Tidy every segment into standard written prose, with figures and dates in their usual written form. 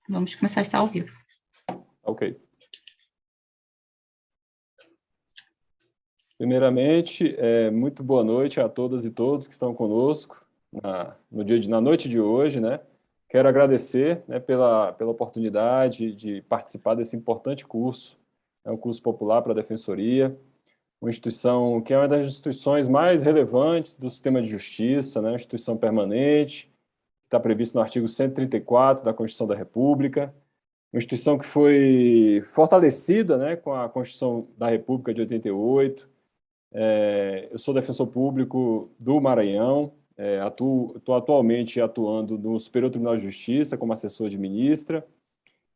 Vamos começar a estar ao vivo. Ok. Primeiramente, muito boa noite a todas e todos que estão conosco na noite de hoje, né? Quero agradecer, né, pela oportunidade de participar desse importante curso. É um curso popular para a Defensoria, uma instituição que é uma das instituições mais relevantes do sistema de justiça, né? Uma instituição permanente, que está prevista no artigo 134 da Constituição da República, uma instituição que foi fortalecida, né, com a Constituição da República de 88. Eu sou defensor público do Maranhão, estou atualmente atuando no Superior Tribunal de Justiça como assessor de ministra,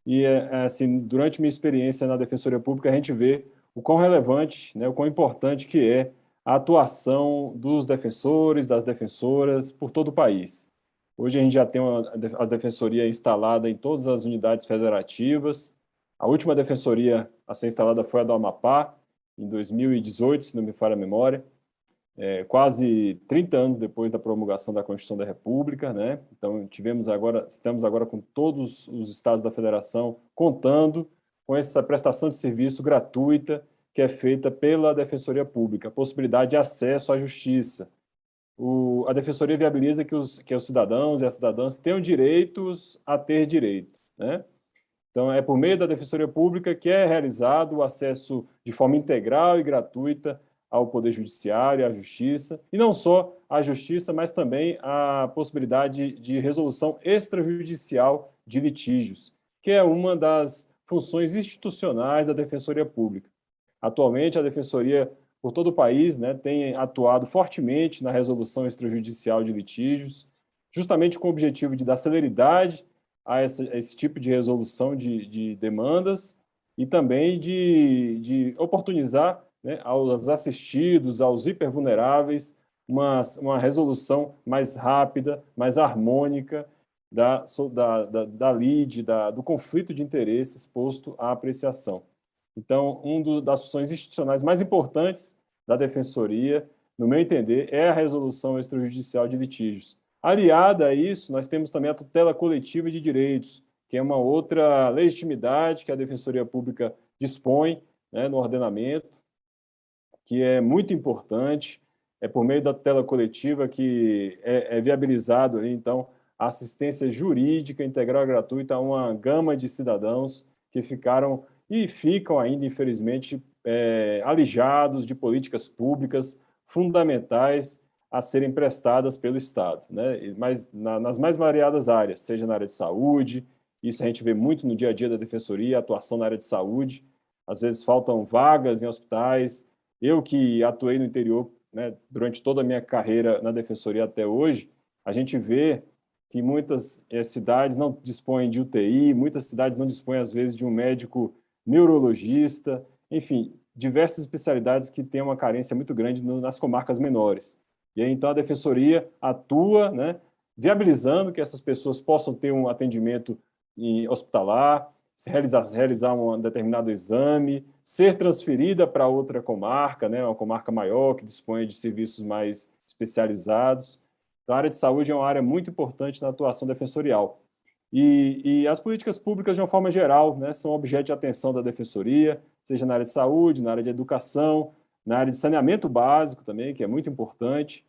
e assim, durante minha experiência na Defensoria Pública, a gente vê o quão relevante, né, o quão importante que é a atuação dos defensores, das defensoras por todo o país. Hoje a gente já tem a defensoria instalada em todas as unidades federativas. A última defensoria a ser instalada foi a do Amapá, em 2018, se não me falha a memória, quase 30 anos depois da promulgação da Constituição da República, né? Então, estamos agora com todos os estados da federação contando com essa prestação de serviço gratuita que é feita pela Defensoria Pública, a possibilidade de acesso à justiça. A Defensoria viabiliza que os cidadãos e as cidadãs tenham direitos a ter direito, né? Então, é por meio da Defensoria Pública que é realizado o acesso de forma integral e gratuita ao Poder Judiciário, à Justiça, e não só à Justiça, mas também a possibilidade de resolução extrajudicial de litígios, que é uma das funções institucionais da Defensoria Pública. Atualmente, a Defensoria, por todo o país, né, tem atuado fortemente na resolução extrajudicial de litígios, justamente com o objetivo de dar celeridade a esse tipo de resolução de demandas e também de oportunizar, né, aos assistidos, aos hipervulneráveis, uma resolução mais rápida, mais harmônica da lide, do conflito de interesses posto à apreciação. Então, uma das funções institucionais mais importantes da Defensoria, no meu entender, é a resolução extrajudicial de litígios. Aliada a isso, nós temos também a tutela coletiva de direitos, que é uma outra legitimidade que a Defensoria Pública dispõe, né, no ordenamento, que é muito importante. É por meio da tutela coletiva que é viabilizado, então, a assistência jurídica integral e gratuita a uma gama de cidadãos que ficaram e ficam ainda, infelizmente, alijados de políticas públicas fundamentais a serem prestadas pelo Estado, né? Mas nas mais variadas áreas, seja na área de saúde, isso a gente vê muito no dia a dia da Defensoria, a atuação na área de saúde, às vezes faltam vagas em hospitais. Eu que atuei no interior, né, durante toda a minha carreira na Defensoria até hoje, a gente vê que muitas cidades não dispõem de UTI, muitas cidades não dispõem, às vezes, de um médico neurologista, enfim, diversas especialidades que têm uma carência muito grande nas comarcas menores. E aí, então, a Defensoria atua, né, viabilizando que essas pessoas possam ter um atendimento hospitalar, realizar um determinado exame, ser transferida para outra comarca, né, uma comarca maior, que dispõe de serviços mais especializados. Então, a área de saúde é uma área muito importante na atuação defensorial. E as políticas públicas, de uma forma geral, né, são objeto de atenção da Defensoria, seja na área de saúde, na área de educação, na área de saneamento básico também, que é muito importante.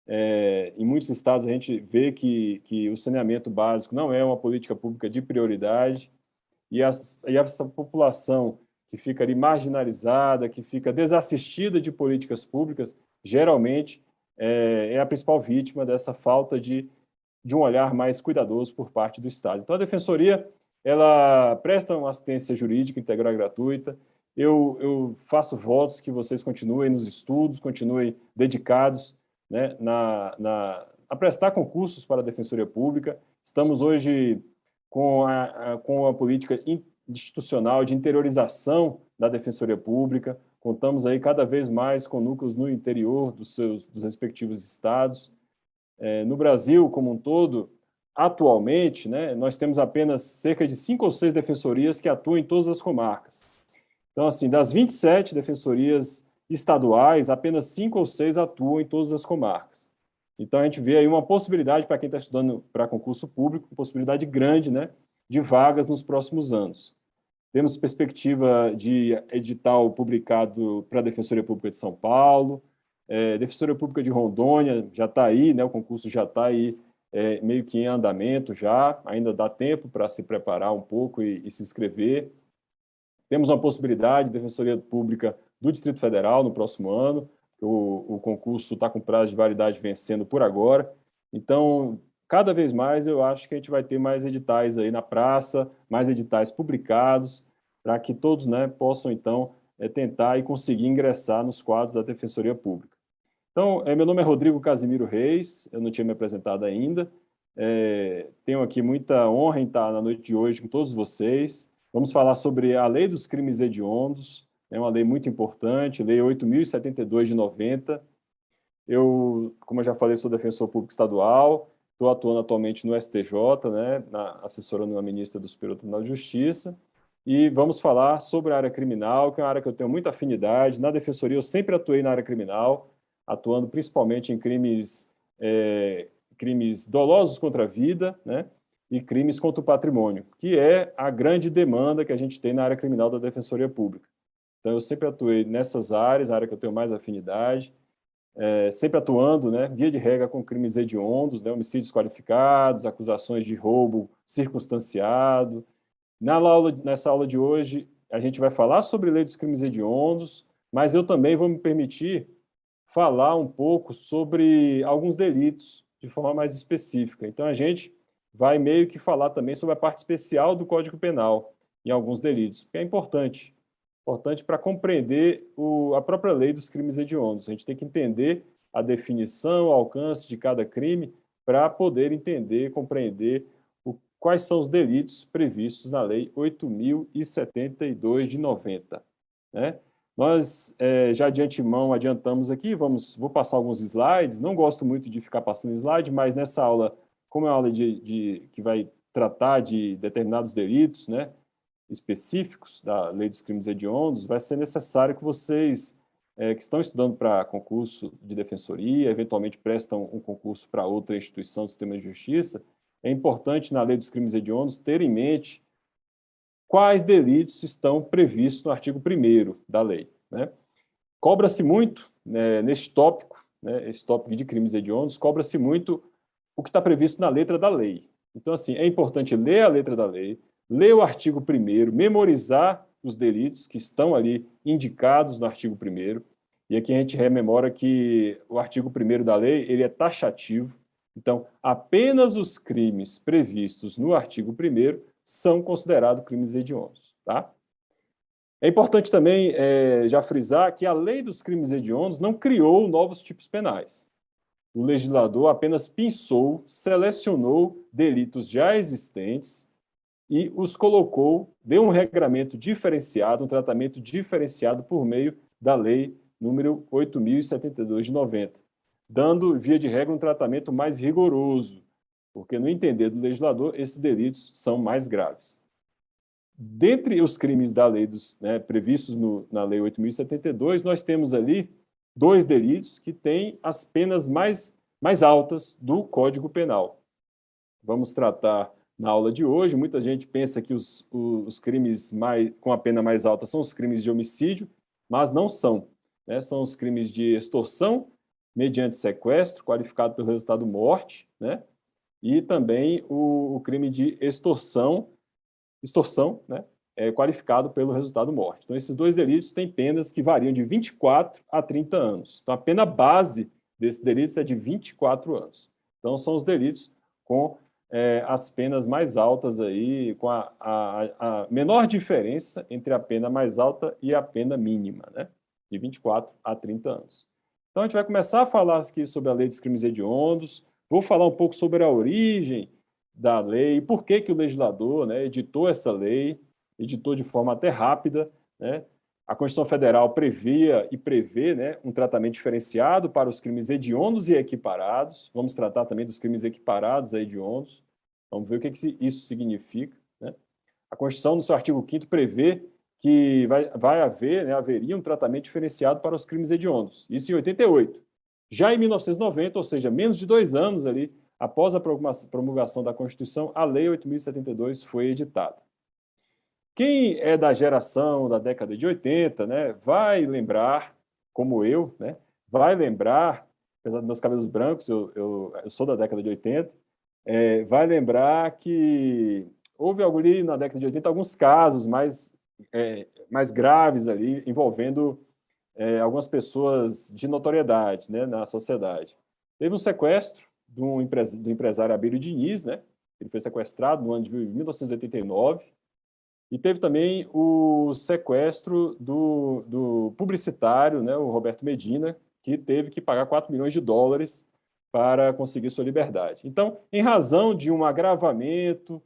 Em muitos estados a gente vê que o saneamento básico não é uma política pública de prioridade, e essa população que fica ali marginalizada, que fica desassistida de políticas públicas, geralmente é a principal vítima dessa falta de um olhar mais cuidadoso por parte do Estado. Então, a Defensoria, ela presta uma assistência jurídica integral e gratuita. Eu faço votos que vocês continuem nos estudos, continuem dedicados, né, a prestar concursos para a Defensoria Pública. Estamos hoje com a política institucional de interiorização da Defensoria Pública. Contamos aí cada vez mais com núcleos no interior dos respectivos estados. No Brasil, como um todo, atualmente, né, nós temos apenas cerca de 5 ou 6 defensorias que atuam em todas as comarcas. Então, assim, das 27 defensorias estaduais, apenas 5 ou 6 atuam em todas as comarcas. Então, a gente vê aí uma possibilidade para quem está estudando para concurso público, uma possibilidade grande, né, de vagas nos próximos anos. Temos perspectiva de edital publicado para a Defensoria Pública de São Paulo, Defensoria Pública de Rondônia já está aí, né, o concurso já está aí meio que em andamento já, ainda dá tempo para se preparar um pouco e se inscrever. Temos uma possibilidade de Defensoria Pública do Distrito Federal no próximo ano, o concurso está com prazo de validade vencendo por agora, então, cada vez mais eu acho que a gente vai ter mais editais aí na praça, mais editais publicados, para que todos, né, possam, então, tentar e conseguir ingressar nos quadros da Defensoria Pública. Então, meu nome é Rodrigo Casimiro Reis, eu não tinha me apresentado ainda, tenho aqui muita honra em estar na noite de hoje com todos vocês. Vamos falar sobre a Lei dos Crimes Hediondos, é uma lei muito importante, Lei 8.072 de 90. Eu, como eu já falei, sou defensor público estadual, estou atuando atualmente no STJ, né, assessorando a ministra do Superior Tribunal de Justiça, e vamos falar sobre a área criminal, que é uma área que eu tenho muita afinidade. Na defensoria eu sempre atuei na área criminal, atuando principalmente em crimes dolosos contra a vida, né, e crimes contra o patrimônio, que é a grande demanda que a gente tem na área criminal da Defensoria Pública. Então, eu sempre atuei nessas áreas, a área que eu tenho mais afinidade, sempre atuando, né, via de regra, com crimes hediondos, né, homicídios qualificados, acusações de roubo circunstanciado. Nessa aula de hoje, a gente vai falar sobre a Lei dos Crimes Hediondos, mas eu também vou me permitir falar um pouco sobre alguns delitos, de forma mais específica. Então, a gente vai meio que falar também sobre a parte especial do Código Penal, em alguns delitos, que é importante para compreender a própria lei dos crimes hediondos. A gente tem que entender a definição, o alcance de cada crime, para poder entender, compreender quais são os delitos previstos na Lei 8.072 de 90. Né? Nós, já de antemão, adiantamos aqui, vou passar alguns slides, não gosto muito de ficar passando slide, mas nessa aula, como é uma aula que vai tratar de determinados delitos, né, específicos da Lei dos Crimes Hediondos, vai ser necessário que vocês, que estão estudando para concurso de defensoria, eventualmente prestam um concurso para outra instituição do sistema de justiça, é importante na Lei dos Crimes Hediondos ter em mente quais delitos estão previstos no artigo 1º da lei. Né? Cobra-se muito, né, neste tópico, né, esse tópico de crimes hediondos, cobra-se muito o que está previsto na letra da lei. Então, assim, é importante ler a letra da lei, ler o artigo 1º, memorizar os delitos que estão ali indicados no artigo 1º, e aqui a gente rememora que o artigo 1º da lei, ele é taxativo, então, apenas os crimes previstos no artigo 1º são considerados crimes hediondos. Tá? É importante também já frisar que a lei dos crimes hediondos não criou novos tipos penais. O legislador apenas pensou, selecionou delitos já existentes e os colocou, deu um regramento diferenciado, um tratamento diferenciado por meio da lei número 8.072 de 90, dando, via de regra, um tratamento mais rigoroso, porque, no entender do legislador, esses delitos são mais graves. Dentre os crimes da lei previstos na Lei 8.072, nós temos ali 2 delitos que têm as penas mais altas do Código Penal. Vamos tratar na aula de hoje. Muita gente pensa que os crimes com a pena mais alta são os crimes de homicídio, mas não são. Né? São os crimes de extorsão, mediante sequestro, qualificado pelo resultado morte, né? E também o crime de extorsão, né? Qualificado pelo resultado morte. Então, esses 2 delitos têm penas que variam de 24 a 30 anos. Então, a pena base desses delitos é de 24 anos. Então, são os delitos com as penas mais altas, aí, com a menor diferença entre a pena mais alta e a pena mínima, né? De 24 a 30 anos. Então, a gente vai começar a falar aqui sobre a Lei dos Crimes Hediondos, vou falar um pouco sobre a origem da lei, por que o legislador, né, editou essa lei, editou de forma até rápida, né? A Constituição Federal previa e prevê, né, um tratamento diferenciado para os crimes hediondos e equiparados. Vamos tratar também dos crimes equiparados a hediondos. Vamos ver o que isso significa. Né? A Constituição, no seu artigo 5º, prevê que haveria um tratamento diferenciado para os crimes hediondos. Isso em 88. Já em 1990, ou seja, menos de 2 anos ali após a promulgação da Constituição, a Lei 8.072 foi editada. Quem é da geração da década de 80, né, vai lembrar, como eu, né, vai lembrar, apesar dos meus cabelos brancos, eu sou da década de 80, vai lembrar que houve ali na década de 80 alguns casos mais graves ali, envolvendo algumas pessoas de notoriedade, né, na sociedade. Teve um sequestro do empresário Abílio Diniz, né? Ele foi sequestrado no ano de 1989, e teve também o sequestro do publicitário, né, o Roberto Medina, que teve que pagar 4 milhões de dólares para conseguir sua liberdade. Então, em razão de um agravamento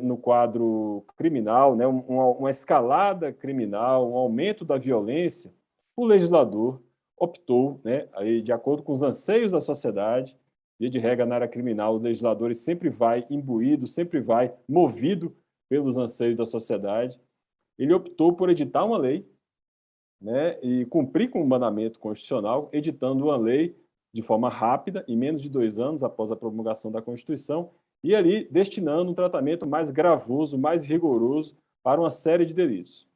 no quadro criminal, né, uma escalada criminal, um aumento da violência, o legislador optou, né, aí, de acordo com os anseios da sociedade, via de regra na área criminal, o legislador sempre vai imbuído, sempre vai movido pelos anseios da sociedade. Ele optou por editar uma lei, né, e cumprir com o mandamento constitucional, editando uma lei de forma rápida, em menos de 2 anos após a promulgação da Constituição, e ali destinando um tratamento mais gravoso, mais rigoroso para uma série de delitos.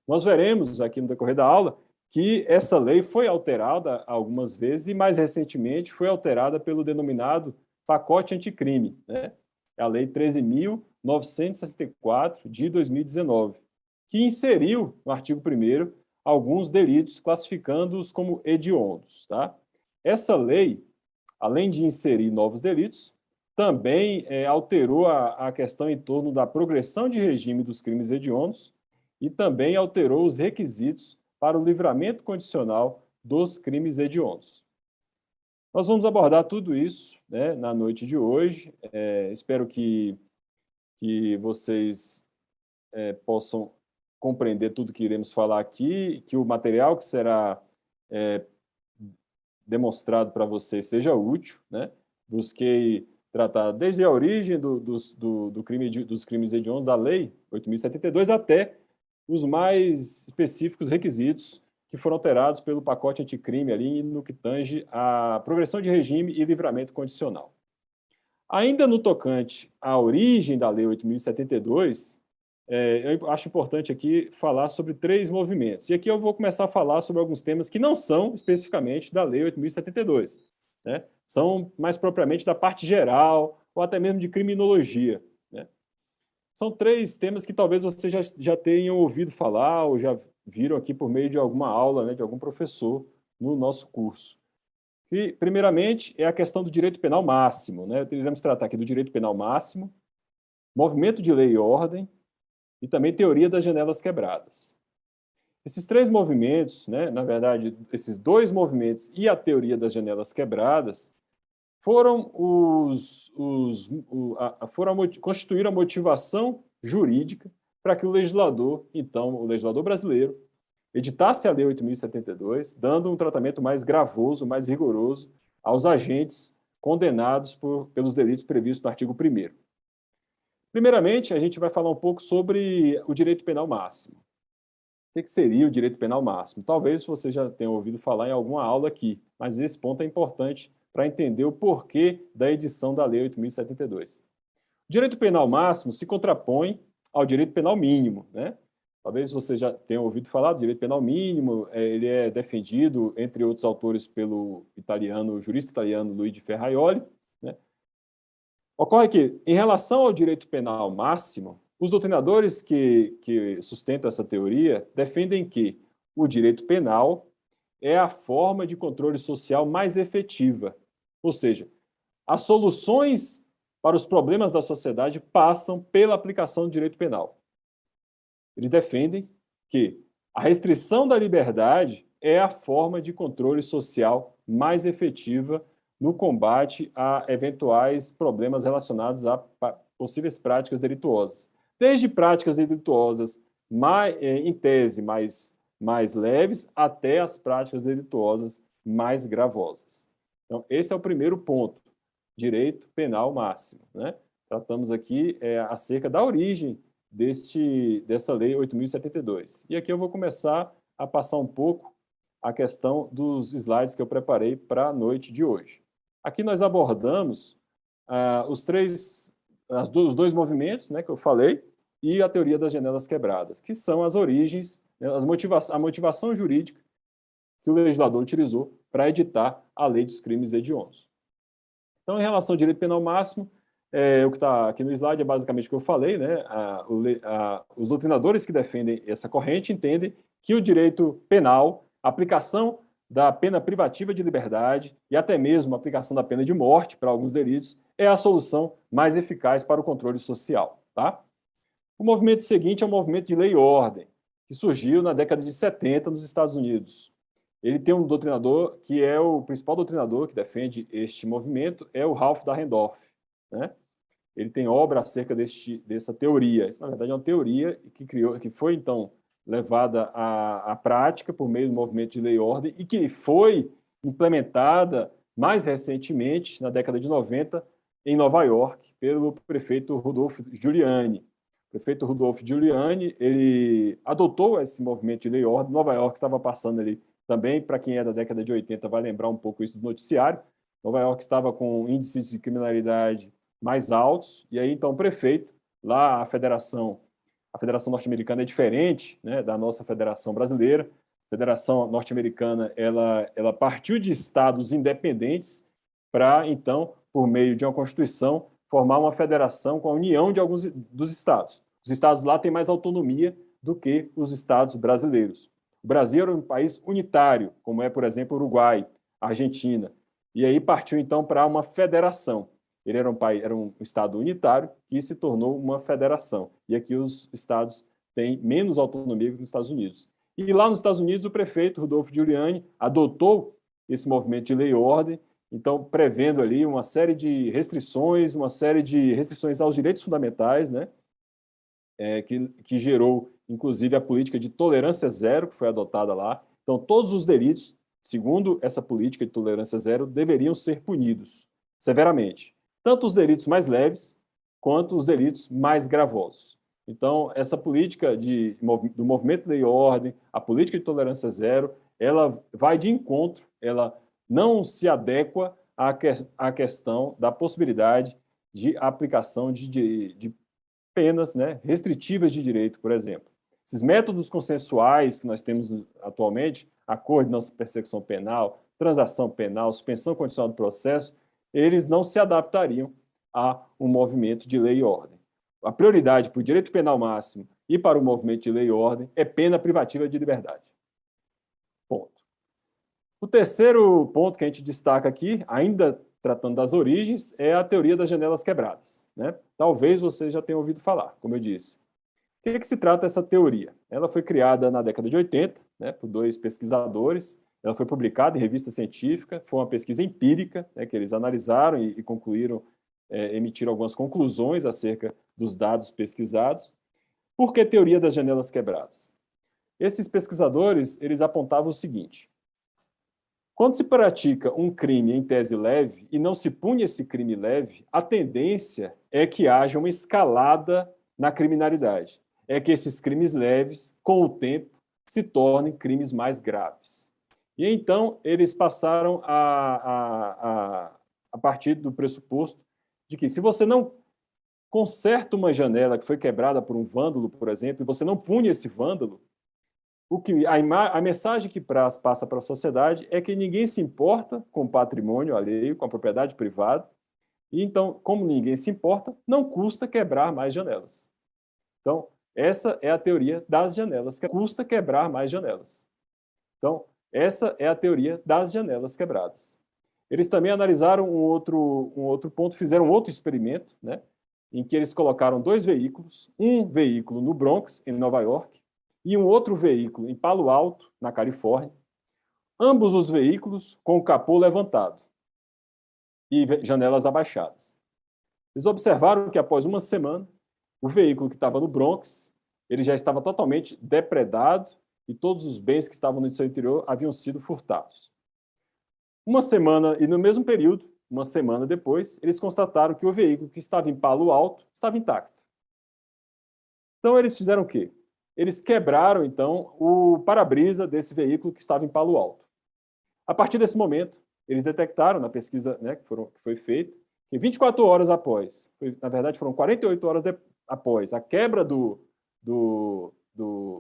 Nós veremos aqui no decorrer da aula que essa lei foi alterada algumas vezes e, mais recentemente, foi alterada pelo denominado pacote anticrime, né? A Lei 13.964, de 2019, que inseriu no artigo 1º alguns delitos, classificando-os como hediondos. Tá? Essa lei, além de inserir novos delitos, também alterou a questão em torno da progressão de regime dos crimes hediondos e também alterou os requisitos para o livramento condicional dos crimes hediondos. Nós vamos abordar tudo isso, né, na noite de hoje. Espero que vocês possam compreender tudo que iremos falar aqui, que o material que será demonstrado para vocês seja útil, né? Busquei tratar desde a origem dos crimes hediondos da Lei 8.072 até os mais específicos requisitos que foram alterados pelo pacote anticrime ali no que tange à progressão de regime e livramento condicional. Ainda no tocante à origem da Lei 8.072, eu acho importante aqui falar sobre 3 movimentos. E aqui eu vou começar a falar sobre alguns temas que não são especificamente da Lei 8.072, né? São mais propriamente da parte geral ou até mesmo de criminologia, né? São 3 temas que talvez vocês já tenham ouvido falar ou já viram aqui por meio de alguma aula, né, de algum professor no nosso curso. E, primeiramente, é a questão do direito penal máximo, né? Iremos tratar aqui do direito penal máximo, movimento de lei e ordem, e também teoria das janelas quebradas. Esses 3 movimentos, né, na verdade, esses 2 movimentos e a teoria das janelas quebradas, constituir a motivação jurídica para que o legislador, então, o legislador brasileiro, editasse a Lei 8.072, dando um tratamento mais gravoso, mais rigoroso aos agentes condenados pelos delitos previstos no artigo 1º. Primeiramente, a gente vai falar um pouco sobre o direito penal máximo. O que seria o direito penal máximo? Talvez você já tenha ouvido falar em alguma aula aqui, mas esse ponto é importante para entender o porquê da edição da Lei 8.072. O direito penal máximo se contrapõe ao direito penal mínimo, né? Talvez você já tenha ouvido falar do direito penal mínimo, ele é defendido, entre outros autores, pelo jurista italiano Luigi Ferraioli, né? Ocorre que, em relação ao direito penal máximo, os doutrinadores que sustentam essa teoria defendem que o direito penal é a forma de controle social mais efetiva, ou seja, as soluções para os problemas da sociedade passam pela aplicação do direito penal. Eles defendem que a restrição da liberdade é a forma de controle social mais efetiva no combate a eventuais problemas relacionados a possíveis práticas delituosas. Desde práticas delituosas, em tese, mais leves, até as práticas delituosas mais gravosas. Então, esse é o primeiro ponto, direito penal máximo, né? Tratamos aqui acerca da origem dessa Lei 8.072. E aqui eu vou começar a passar um pouco a questão dos slides que eu preparei para a noite de hoje. Aqui nós abordamos os dois movimentos, né, que eu falei, e a teoria das janelas quebradas, que são as origens, né, a motivação jurídica que o legislador utilizou para editar a lei dos crimes hediondos. Então, em relação ao direito penal máximo, o que está aqui no slide é basicamente o que eu falei, né? Os doutrinadores que defendem essa corrente entendem que o direito penal, a aplicação da pena privativa de liberdade e até mesmo a aplicação da pena de morte para alguns delitos é a solução mais eficaz para o controle social. Tá? O movimento seguinte é o movimento de lei e ordem, que surgiu na década de 70 nos Estados Unidos. Ele tem um doutrinador que é o principal doutrinador que defende este movimento, é o Ralph Dahrendorf, né? Ele tem obra acerca dessa teoria. Isso, na verdade, é uma teoria que foi, então, levada à prática por meio do movimento de lei e ordem e que foi implementada mais recentemente, na década de 90, em Nova York, pelo prefeito Rudolph Giuliani. O prefeito Rudolph Giuliani, ele adotou esse movimento de lei e ordem. Nova York estava passando ali também, para quem é da década de 80, vai lembrar um pouco isso do noticiário. Nova York estava com índices de criminalidade mais altos, e aí, então, o prefeito, lá a Federação Norte-Americana é diferente, né, da nossa Federação Brasileira. A Federação Norte-Americana, ela partiu de estados independentes para, então, por meio de uma Constituição, formar uma federação com a união de alguns dos estados. Os estados lá têm mais autonomia do que os estados brasileiros. O Brasil era um país unitário, como é, por exemplo, o Uruguai, a Argentina, e aí partiu, então, para uma federação. Ele era um estado unitário que se tornou uma federação. E aqui os estados têm menos autonomia que nos Estados Unidos. E lá nos Estados Unidos, o prefeito Rudolph Giuliani adotou esse movimento de lei e ordem, então prevendo ali uma série de restrições aos direitos fundamentais, né? Que gerou, inclusive, a política de tolerância zero, que foi adotada lá. Então, todos os delitos, segundo essa política de tolerância zero, deveriam ser punidos severamente. Tanto os delitos mais leves, quanto os delitos mais gravosos. Então, essa política do movimento Lei e Ordem, a política de tolerância zero, ela vai de encontro, ela não se adequa à questão da possibilidade de aplicação de penas, né, restritivas de direito, por exemplo. Esses métodos consensuais que nós temos atualmente, acordo de não persecução penal, transação penal, suspensão condicional do processo, eles não se adaptariam a um movimento de lei e ordem. A prioridade para o direito penal máximo e para o movimento de lei e ordem é pena privativa de liberdade. Ponto. O terceiro ponto que a gente destaca aqui, ainda tratando das origens, é a teoria das janelas quebradas, né? Talvez você já tenha ouvido falar, como eu disse. O que se trata essa teoria? Ela foi criada na década de 80, né, por dois pesquisadores. Ela foi publicada em revista científica, foi uma pesquisa empírica, né, que eles analisaram e concluíram, emitiram algumas conclusões acerca dos dados pesquisados. Por que teoria das janelas quebradas? Esses pesquisadores, eles apontavam o seguinte: quando se pratica um crime em tese leve e não se pune esse crime leve, a tendência é que haja uma escalada na criminalidade. É que esses crimes leves, com o tempo, se tornem crimes mais graves. E então, eles passaram a partir do pressuposto de que se você não conserta uma janela que foi quebrada por um vândalo, por exemplo, e você não pune esse vândalo, a mensagem que passa para a sociedade é que ninguém se importa com o patrimônio alheio, com a propriedade privada, e então, como ninguém se importa, não custa quebrar mais janelas. Então, essa é a teoria das janelas, que custa quebrar mais janelas. Então, essa é a teoria das janelas quebradas. Eles também analisaram um outro ponto, fizeram um outro experimento, né, em que eles colocaram dois veículos, um veículo no Bronx, em Nova York, e um outro veículo em Palo Alto, na Califórnia, ambos os veículos com o capô levantado e janelas abaixadas. Eles observaram que após uma semana, o veículo que estava no Bronx, ele já estava totalmente depredado e todos os bens que estavam no seu interior haviam sido furtados. Uma semana, e no mesmo período, uma semana depois, eles constataram que o veículo que estava em Palo Alto estava intacto. Então, eles fizeram o quê? Eles quebraram, então, o para-brisa desse veículo que estava em Palo Alto. A partir desse momento, eles detectaram, na pesquisa, né, que foi feita, que 24 horas após, na verdade foram 48 horas após a quebra do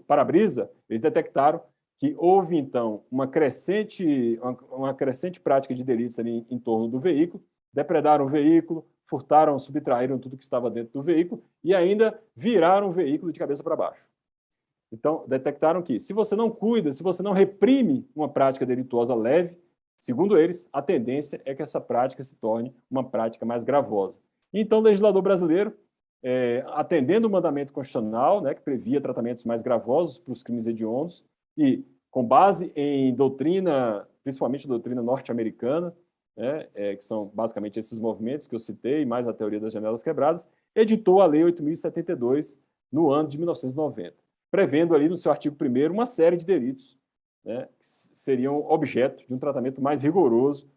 para-brisa, eles detectaram que houve, então, uma crescente prática de delitos ali em torno do veículo, depredaram o veículo, furtaram, subtraíram tudo que estava dentro do veículo e ainda viraram o veículo de cabeça para baixo. Então, detectaram que, se você não cuida, se você não reprime uma prática delituosa leve, segundo eles, a tendência é que essa prática se torne uma prática mais gravosa. Então, o legislador brasileiro, atendendo o mandamento constitucional, né, que previa tratamentos mais gravosos para os crimes hediondos, e com base em doutrina, principalmente doutrina norte-americana, né, que são basicamente esses movimentos que eu citei, mais a teoria das janelas quebradas, editou a Lei 8.072 no ano de 1990, prevendo ali no seu artigo 1º uma série de delitos, né, que seriam objeto de um tratamento mais rigoroso,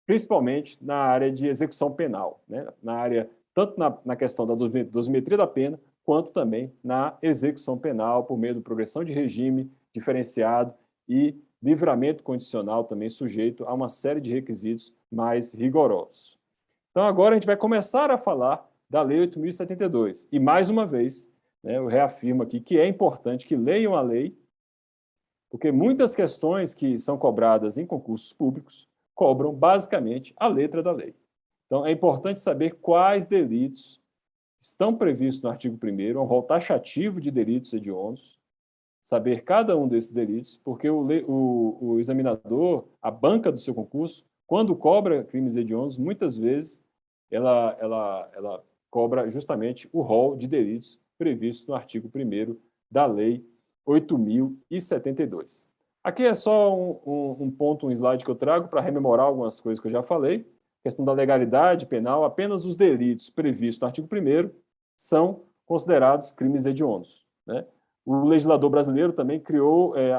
principalmente na área de execução penal, né, na área tanto na questão da dosimetria da pena, quanto também na execução penal por meio de progressão de regime diferenciado e livramento condicional também sujeito a uma série de requisitos mais rigorosos. Então, agora a gente vai começar a falar da Lei 8.072. E, mais uma vez, né, eu reafirmo aqui que é importante que leiam a lei, porque muitas questões que são cobradas em concursos públicos cobram basicamente a letra da lei. Então, é importante saber quais delitos estão previstos no artigo 1º, um rol taxativo de delitos hediondos, saber cada um desses delitos, porque o examinador, a banca do seu concurso, quando cobra crimes hediondos, muitas vezes ela cobra justamente o rol de delitos previstos no artigo 1º da Lei 8.072. Aqui é só um ponto, um slide que eu trago para rememorar algumas coisas que eu já falei. Questão da legalidade penal, apenas os delitos previstos no artigo 1º são considerados crimes hediondos, né? O legislador brasileiro também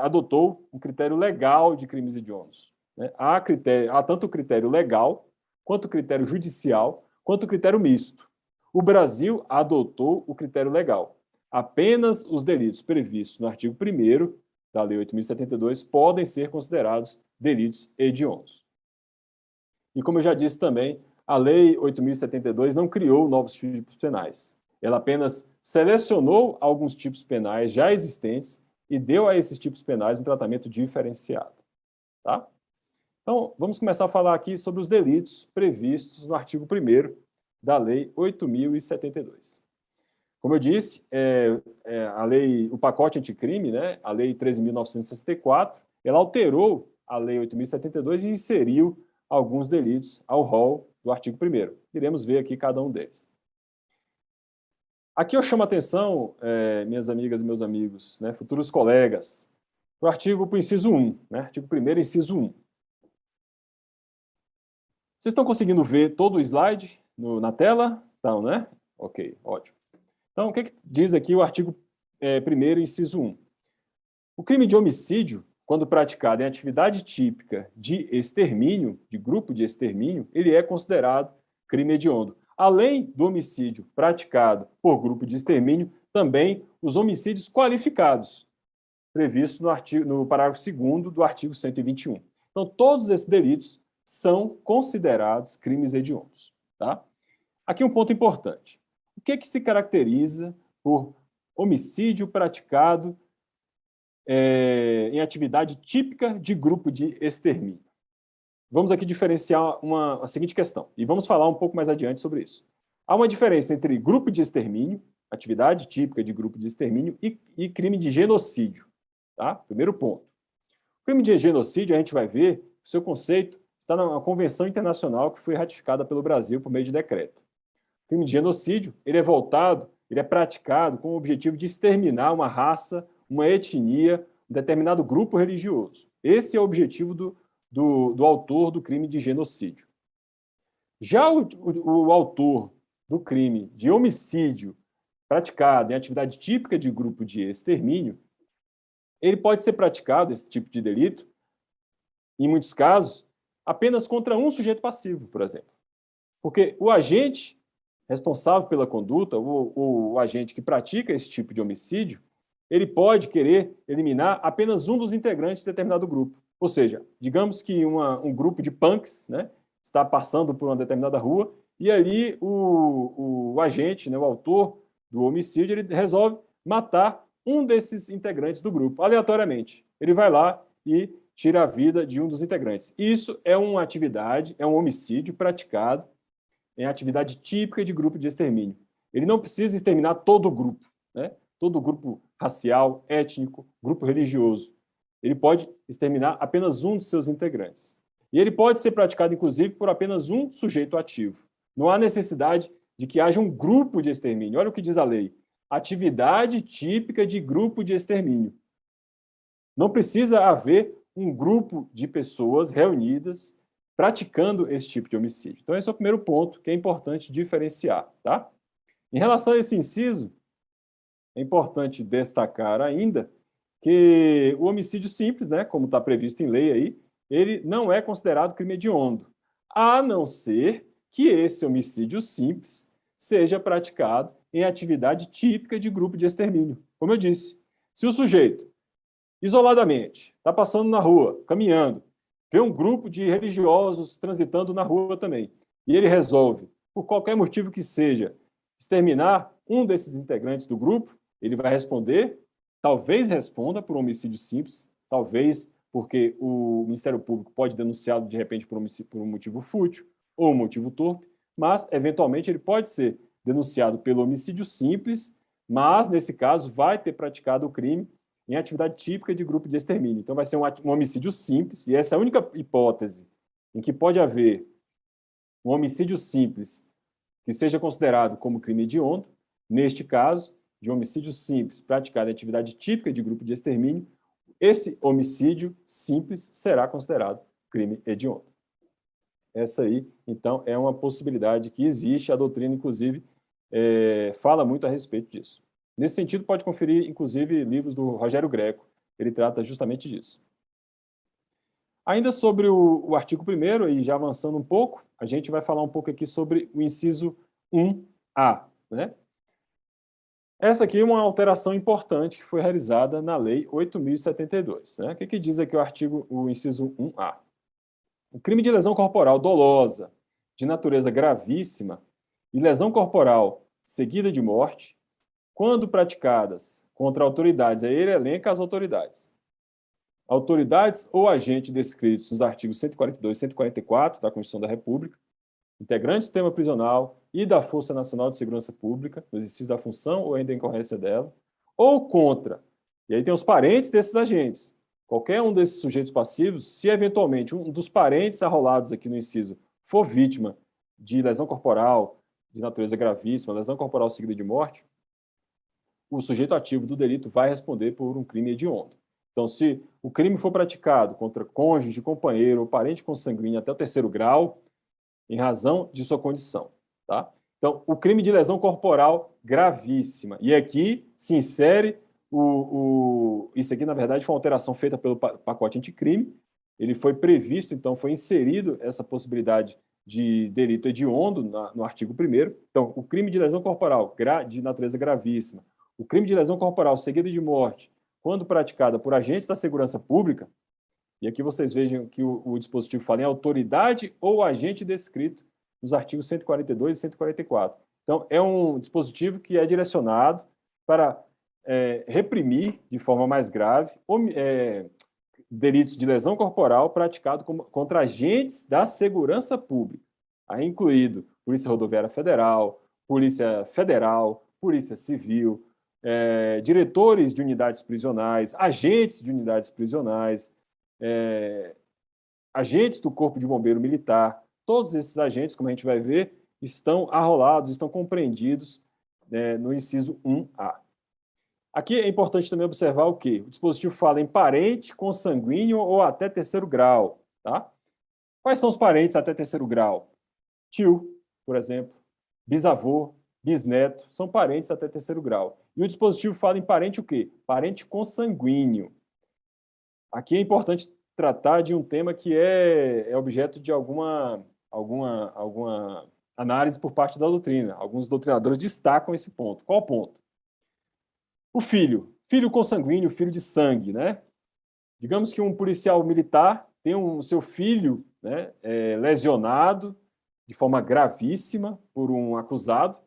adotou um critério legal de crimes hediondos, né? Há tanto o critério legal, quanto o critério judicial, quanto o critério misto. O Brasil adotou o critério legal. Apenas os delitos previstos no artigo 1º da Lei 8.072 podem ser considerados delitos hediondos. E como eu já disse também, a Lei 8.072 não criou novos tipos penais. Ela apenas selecionou alguns tipos penais já existentes e deu a esses tipos penais um tratamento diferenciado. Tá? Então, vamos começar a falar aqui sobre os delitos previstos no artigo 1º da Lei 8.072. Como eu disse, o pacote anticrime, né, a Lei 13.964, ela alterou a Lei 8.072 e inseriu alguns delitos ao rol do artigo 1º. Iremos ver aqui cada um deles. Aqui eu chamo a atenção, minhas amigas e meus amigos, né, futuros colegas, para o inciso 1, né, artigo 1º, inciso 1. Vocês estão conseguindo ver todo o slide na tela? Então, né? Ok, ótimo. Então, o que diz aqui o artigo 1º, inciso 1? O crime de homicídio, quando praticado em atividade típica de extermínio, de grupo de extermínio, ele é considerado crime hediondo. Além do homicídio praticado por grupo de extermínio, também os homicídios qualificados, previstos no parágrafo 2º do artigo 121. Então, todos esses delitos são considerados crimes hediondos. Tá? Aqui um ponto importante. O que se caracteriza por homicídio praticado em atividade típica de grupo de extermínio? Vamos aqui diferenciar a seguinte questão, e vamos falar um pouco mais adiante sobre isso. Há uma diferença entre grupo de extermínio, atividade típica de grupo de extermínio, e crime de genocídio. Tá? Primeiro ponto. O crime de genocídio, a gente vai ver, o seu conceito está na Convenção Internacional que foi ratificada pelo Brasil por meio de decreto. O crime de genocídio, ele é praticado com o objetivo de exterminar uma raça, uma etnia, um determinado grupo religioso. Esse é o objetivo do autor do crime de genocídio. Já o autor do crime de homicídio praticado em atividade típica de grupo de extermínio, ele pode ser praticado, esse tipo de delito, em muitos casos, apenas contra um sujeito passivo, por exemplo. Porque o agente responsável pela conduta, o agente que pratica esse tipo de homicídio, ele pode querer eliminar apenas um dos integrantes de determinado grupo. Ou seja, digamos que um grupo de punks, né, está passando por uma determinada rua e ali o agente, né, o autor do homicídio, ele resolve matar um desses integrantes do grupo, aleatoriamente. Ele vai lá e tira a vida de um dos integrantes. Isso é uma atividade, é um homicídio praticado em atividade típica de grupo de extermínio. Ele não precisa exterminar todo o grupo, né? Todo o grupo racial, étnico, grupo religioso. Ele pode exterminar apenas um dos seus integrantes. E ele pode ser praticado, inclusive, por apenas um sujeito ativo. Não há necessidade de que haja um grupo de extermínio. Olha o que diz a lei. Atividade típica de grupo de extermínio. Não precisa haver um grupo de pessoas reunidas praticando esse tipo de homicídio. Então, esse é o primeiro ponto que é importante diferenciar, tá? Em relação a esse inciso, é importante destacar ainda que o homicídio simples, né, como está previsto em lei aí, ele não é considerado crime hediondo, a não ser que esse homicídio simples seja praticado em atividade típica de grupo de extermínio. Como eu disse, se o sujeito, isoladamente, está passando na rua, caminhando, vê um grupo de religiosos transitando na rua também, e ele resolve, por qualquer motivo que seja, exterminar um desses integrantes do grupo, ele vai responder, talvez responda por um homicídio simples, talvez porque o Ministério Público pode denunciá-lo de repente por um motivo fútil ou um motivo torpe, mas eventualmente ele pode ser denunciado pelo homicídio simples, mas nesse caso vai ter praticado o crime em atividade típica de grupo de extermínio. Então vai ser um homicídio simples, e essa é a única hipótese em que pode haver um homicídio simples que seja considerado como crime hediondo. Neste caso, de homicídio simples praticado em atividade típica de grupo de extermínio, esse homicídio simples será considerado crime hediondo. Essa aí, então, é uma possibilidade que existe, a doutrina, inclusive, fala muito a respeito disso. Nesse sentido, pode conferir, inclusive, livros do Rogério Greco, ele trata justamente disso. Ainda sobre o artigo 1º, e já avançando um pouco, a gente vai falar um pouco aqui sobre o inciso 1A, né? Essa aqui é uma alteração importante que foi realizada na Lei 8.072. Né? O que diz aqui o inciso 1A? O crime de lesão corporal dolosa, de natureza gravíssima, e lesão corporal seguida de morte, quando praticadas contra autoridades, aí ele elenca as autoridades. Autoridades ou agentes descritos nos artigos 142 e 144 da Constituição da República, integrante do sistema prisional e da Força Nacional de Segurança Pública, no exercício da função ou em decorrência dela, ou contra, e aí tem os parentes desses agentes, qualquer um desses sujeitos passivos, se eventualmente um dos parentes arrolados aqui no inciso for vítima de lesão corporal de natureza gravíssima, lesão corporal seguida de morte, o sujeito ativo do delito vai responder por um crime hediondo. Então, se o crime for praticado contra cônjuge, companheiro ou parente consanguíneo até o 3º grau, em razão de sua condição, tá? Então, o crime de lesão corporal gravíssima. E aqui se insere isso aqui, na verdade, foi uma alteração feita pelo pacote anticrime. Ele foi previsto, então, foi inserido essa possibilidade de delito hediondo no artigo 1º. Então, o crime de lesão corporal de natureza gravíssima, o crime de lesão corporal seguida de morte, quando praticada por agentes da segurança pública, e aqui vocês vejam que o dispositivo fala em autoridade ou agente descrito nos artigos 142 e 144. Então, é um dispositivo que é direcionado para reprimir de forma mais grave delitos de lesão corporal praticados contra agentes da segurança pública, aí incluído Polícia Rodoviária Federal, Polícia Federal, Polícia Civil, diretores de unidades prisionais, agentes de unidades prisionais, agentes do Corpo de Bombeiro Militar. Todos esses agentes, como a gente vai ver, estão arrolados, estão compreendidos no inciso 1A. Aqui é importante também observar o quê? O dispositivo fala em parente consanguíneo ou até 3º grau. Tá? Quais são os parentes até 3º grau? Tio, por exemplo, bisavô, bisneto, são parentes até 3º grau. E o dispositivo fala em parente o quê? Parente consanguíneo. Aqui é importante tratar de um tema que é objeto de alguma análise por parte da doutrina. Alguns doutrinadores destacam esse ponto. Qual ponto? O filho consanguíneo, filho de sangue, né? Digamos que um policial militar tem seu filho, né, lesionado de forma gravíssima por um acusado,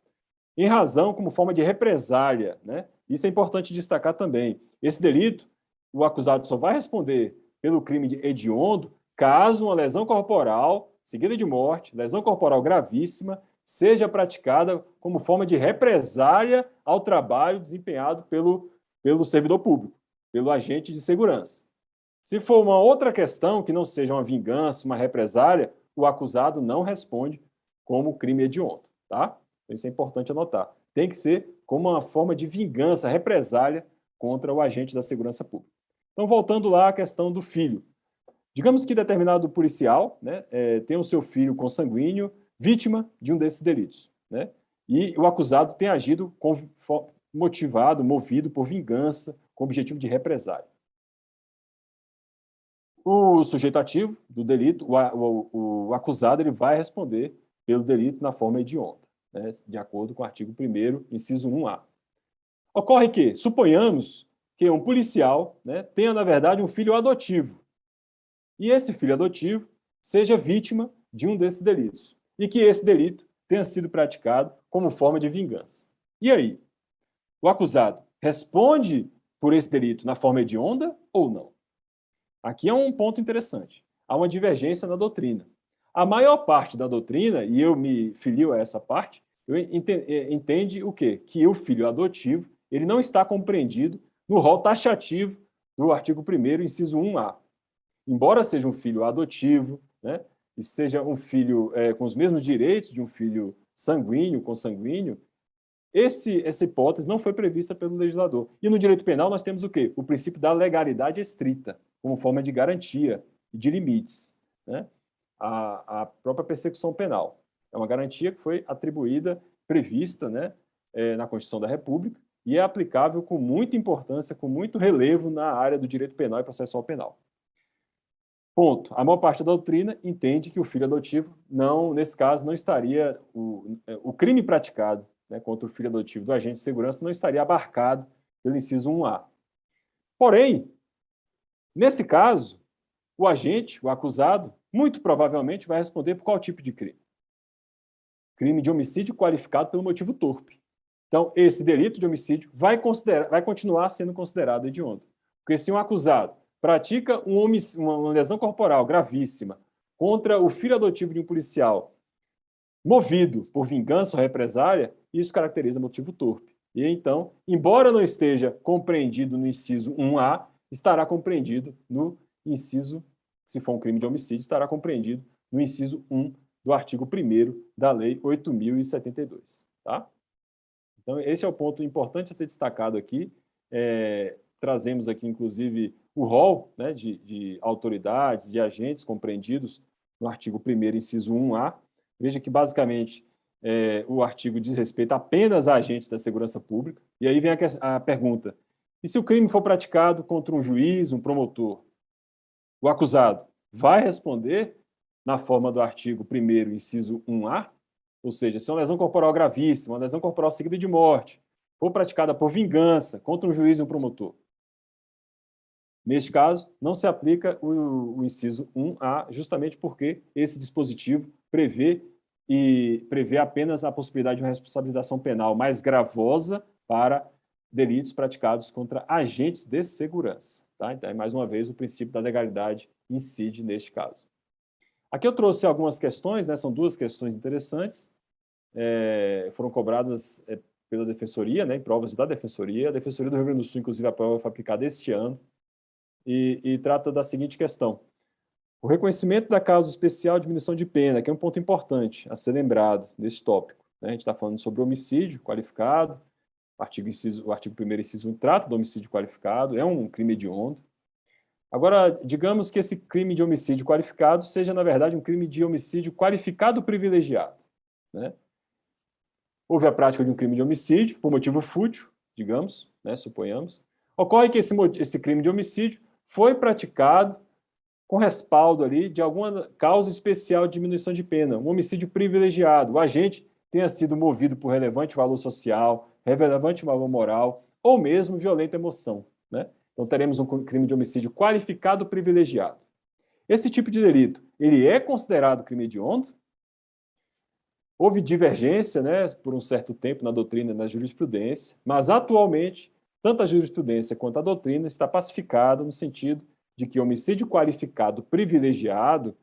em razão como forma de represália, né? Isso é importante destacar também. Esse delito, o acusado só vai responder pelo crime de hediondo caso uma lesão corporal, seguida de morte, lesão corporal gravíssima, seja praticada como forma de represália ao trabalho desempenhado pelo servidor público, pelo agente de segurança. Se for uma outra questão, que não seja uma vingança, uma represália, o acusado não responde como crime hediondo, tá? Isso é importante anotar. Tem que ser como uma forma de vingança, represália contra o agente da segurança pública. Então, voltando lá à questão do filho. Digamos que determinado policial, né, tem o seu filho consanguíneo vítima de um desses delitos, né? E o acusado tem agido motivado, movido por vingança, com objetivo de represália. O sujeito ativo do delito, o acusado, ele vai responder pelo delito na forma hedionda, né, de acordo com o artigo 1º, inciso 1A. Ocorre que, suponhamos que um policial, né, tenha, na verdade, um filho adotivo, e esse filho adotivo seja vítima de um desses delitos, e que esse delito tenha sido praticado como forma de vingança. E aí? O acusado responde por esse delito na forma hedionda ou não? Aqui é um ponto interessante. Há uma divergência na doutrina. A maior parte da doutrina, e eu me filio a essa parte, entende o quê? Que o filho adotivo ele não está compreendido no rol taxativo do artigo 1º, inciso 1A. Embora seja um filho adotivo, né, e seja um filho com os mesmos direitos de um filho sanguíneo, consanguíneo, essa hipótese não foi prevista pelo legislador. E no direito penal nós temos o quê? O princípio da legalidade estrita, como forma de garantia e de limites, né? A própria persecução penal. É uma garantia que foi atribuída, prevista, né, na Constituição da República e é aplicável com muita importância, com muito relevo na área do direito penal e processual penal. Ponto. A maior parte da doutrina entende que o filho adotivo, não, nesse caso, não estaria, o crime praticado, né, contra o filho adotivo do agente de segurança não estaria abarcado pelo inciso 1A. Porém, nesse caso, o agente, o acusado, muito provavelmente vai responder por qual tipo de crime? Crime de homicídio qualificado pelo motivo torpe. Então, esse delito de homicídio vai continuar sendo considerado hediondo. Porque se um acusado pratica uma lesão corporal gravíssima contra o filho adotivo de um policial, movido por vingança ou represália, isso caracteriza motivo torpe. E então, embora não esteja compreendido no inciso 1A, estará compreendido no inciso, se for um crime de homicídio, estará compreendido no inciso 1 do artigo 1º da Lei 8.072. Tá? Então, esse é o ponto importante a ser destacado aqui. Trazemos aqui, inclusive, o rol, né, de autoridades, de agentes compreendidos no artigo 1º, inciso 1A. Veja que, basicamente, o artigo diz respeito apenas a agentes da segurança pública. E aí vem a pergunta: e se o crime for praticado contra um juiz, um promotor? O acusado vai responder na forma do artigo 1º, inciso 1A? Ou seja, se é uma lesão corporal gravíssima, uma lesão corporal seguida de morte, for praticada por vingança contra um juiz e um promotor. Neste caso, não se aplica o inciso 1A, justamente porque esse dispositivo prevê apenas a possibilidade de uma responsabilização penal mais gravosa para delitos praticados contra agentes de segurança. Tá? Então, mais uma vez, o princípio da legalidade incide neste caso. Aqui eu trouxe algumas questões, né? São duas questões interessantes, foram cobradas pela Defensoria, né? Em provas da Defensoria. A Defensoria do Rio Grande do Sul, inclusive, a prova foi aplicada este ano, e trata da seguinte questão: o reconhecimento da causa especial de diminuição de pena, que é um ponto importante a ser lembrado nesse tópico, né? A gente está falando sobre homicídio qualificado, o artigo 1º, inciso 1, trata do homicídio qualificado, é um crime hediondo. Agora, digamos que esse crime de homicídio qualificado seja, na verdade, um crime de homicídio qualificado privilegiado, né? Houve a prática de um crime de homicídio por motivo fútil, digamos, né, suponhamos. Ocorre que esse crime de homicídio foi praticado com respaldo ali de alguma causa especial de diminuição de pena, um homicídio privilegiado. O agente tenha sido movido por relevante valor social, relevante valor moral ou mesmo violenta emoção, né? Então, teremos um crime de homicídio qualificado privilegiado. Esse tipo de delito, ele é considerado crime hediondo? Houve divergência, né, por um certo tempo na doutrina e na jurisprudência, mas atualmente, tanto a jurisprudência quanto a doutrina está pacificada no sentido de que homicídio qualificado privilegiado,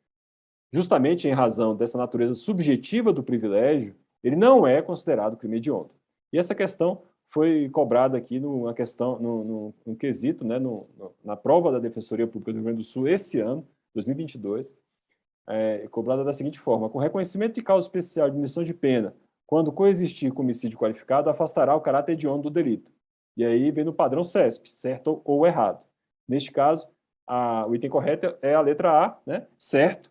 justamente em razão dessa natureza subjetiva do privilégio, ele não é considerado crime hediondo. E essa questão foi cobrada aqui numa questão, no quesito, né, na prova da Defensoria Pública do Rio Grande do Sul esse ano, 2022, cobrada da seguinte forma: com reconhecimento de causa especial de diminuição de pena, quando coexistir com homicídio qualificado, afastará o caráter hediondo do delito. E aí vem no padrão CESP, certo ou errado. Neste caso, o item correto é a letra A, né? Certo.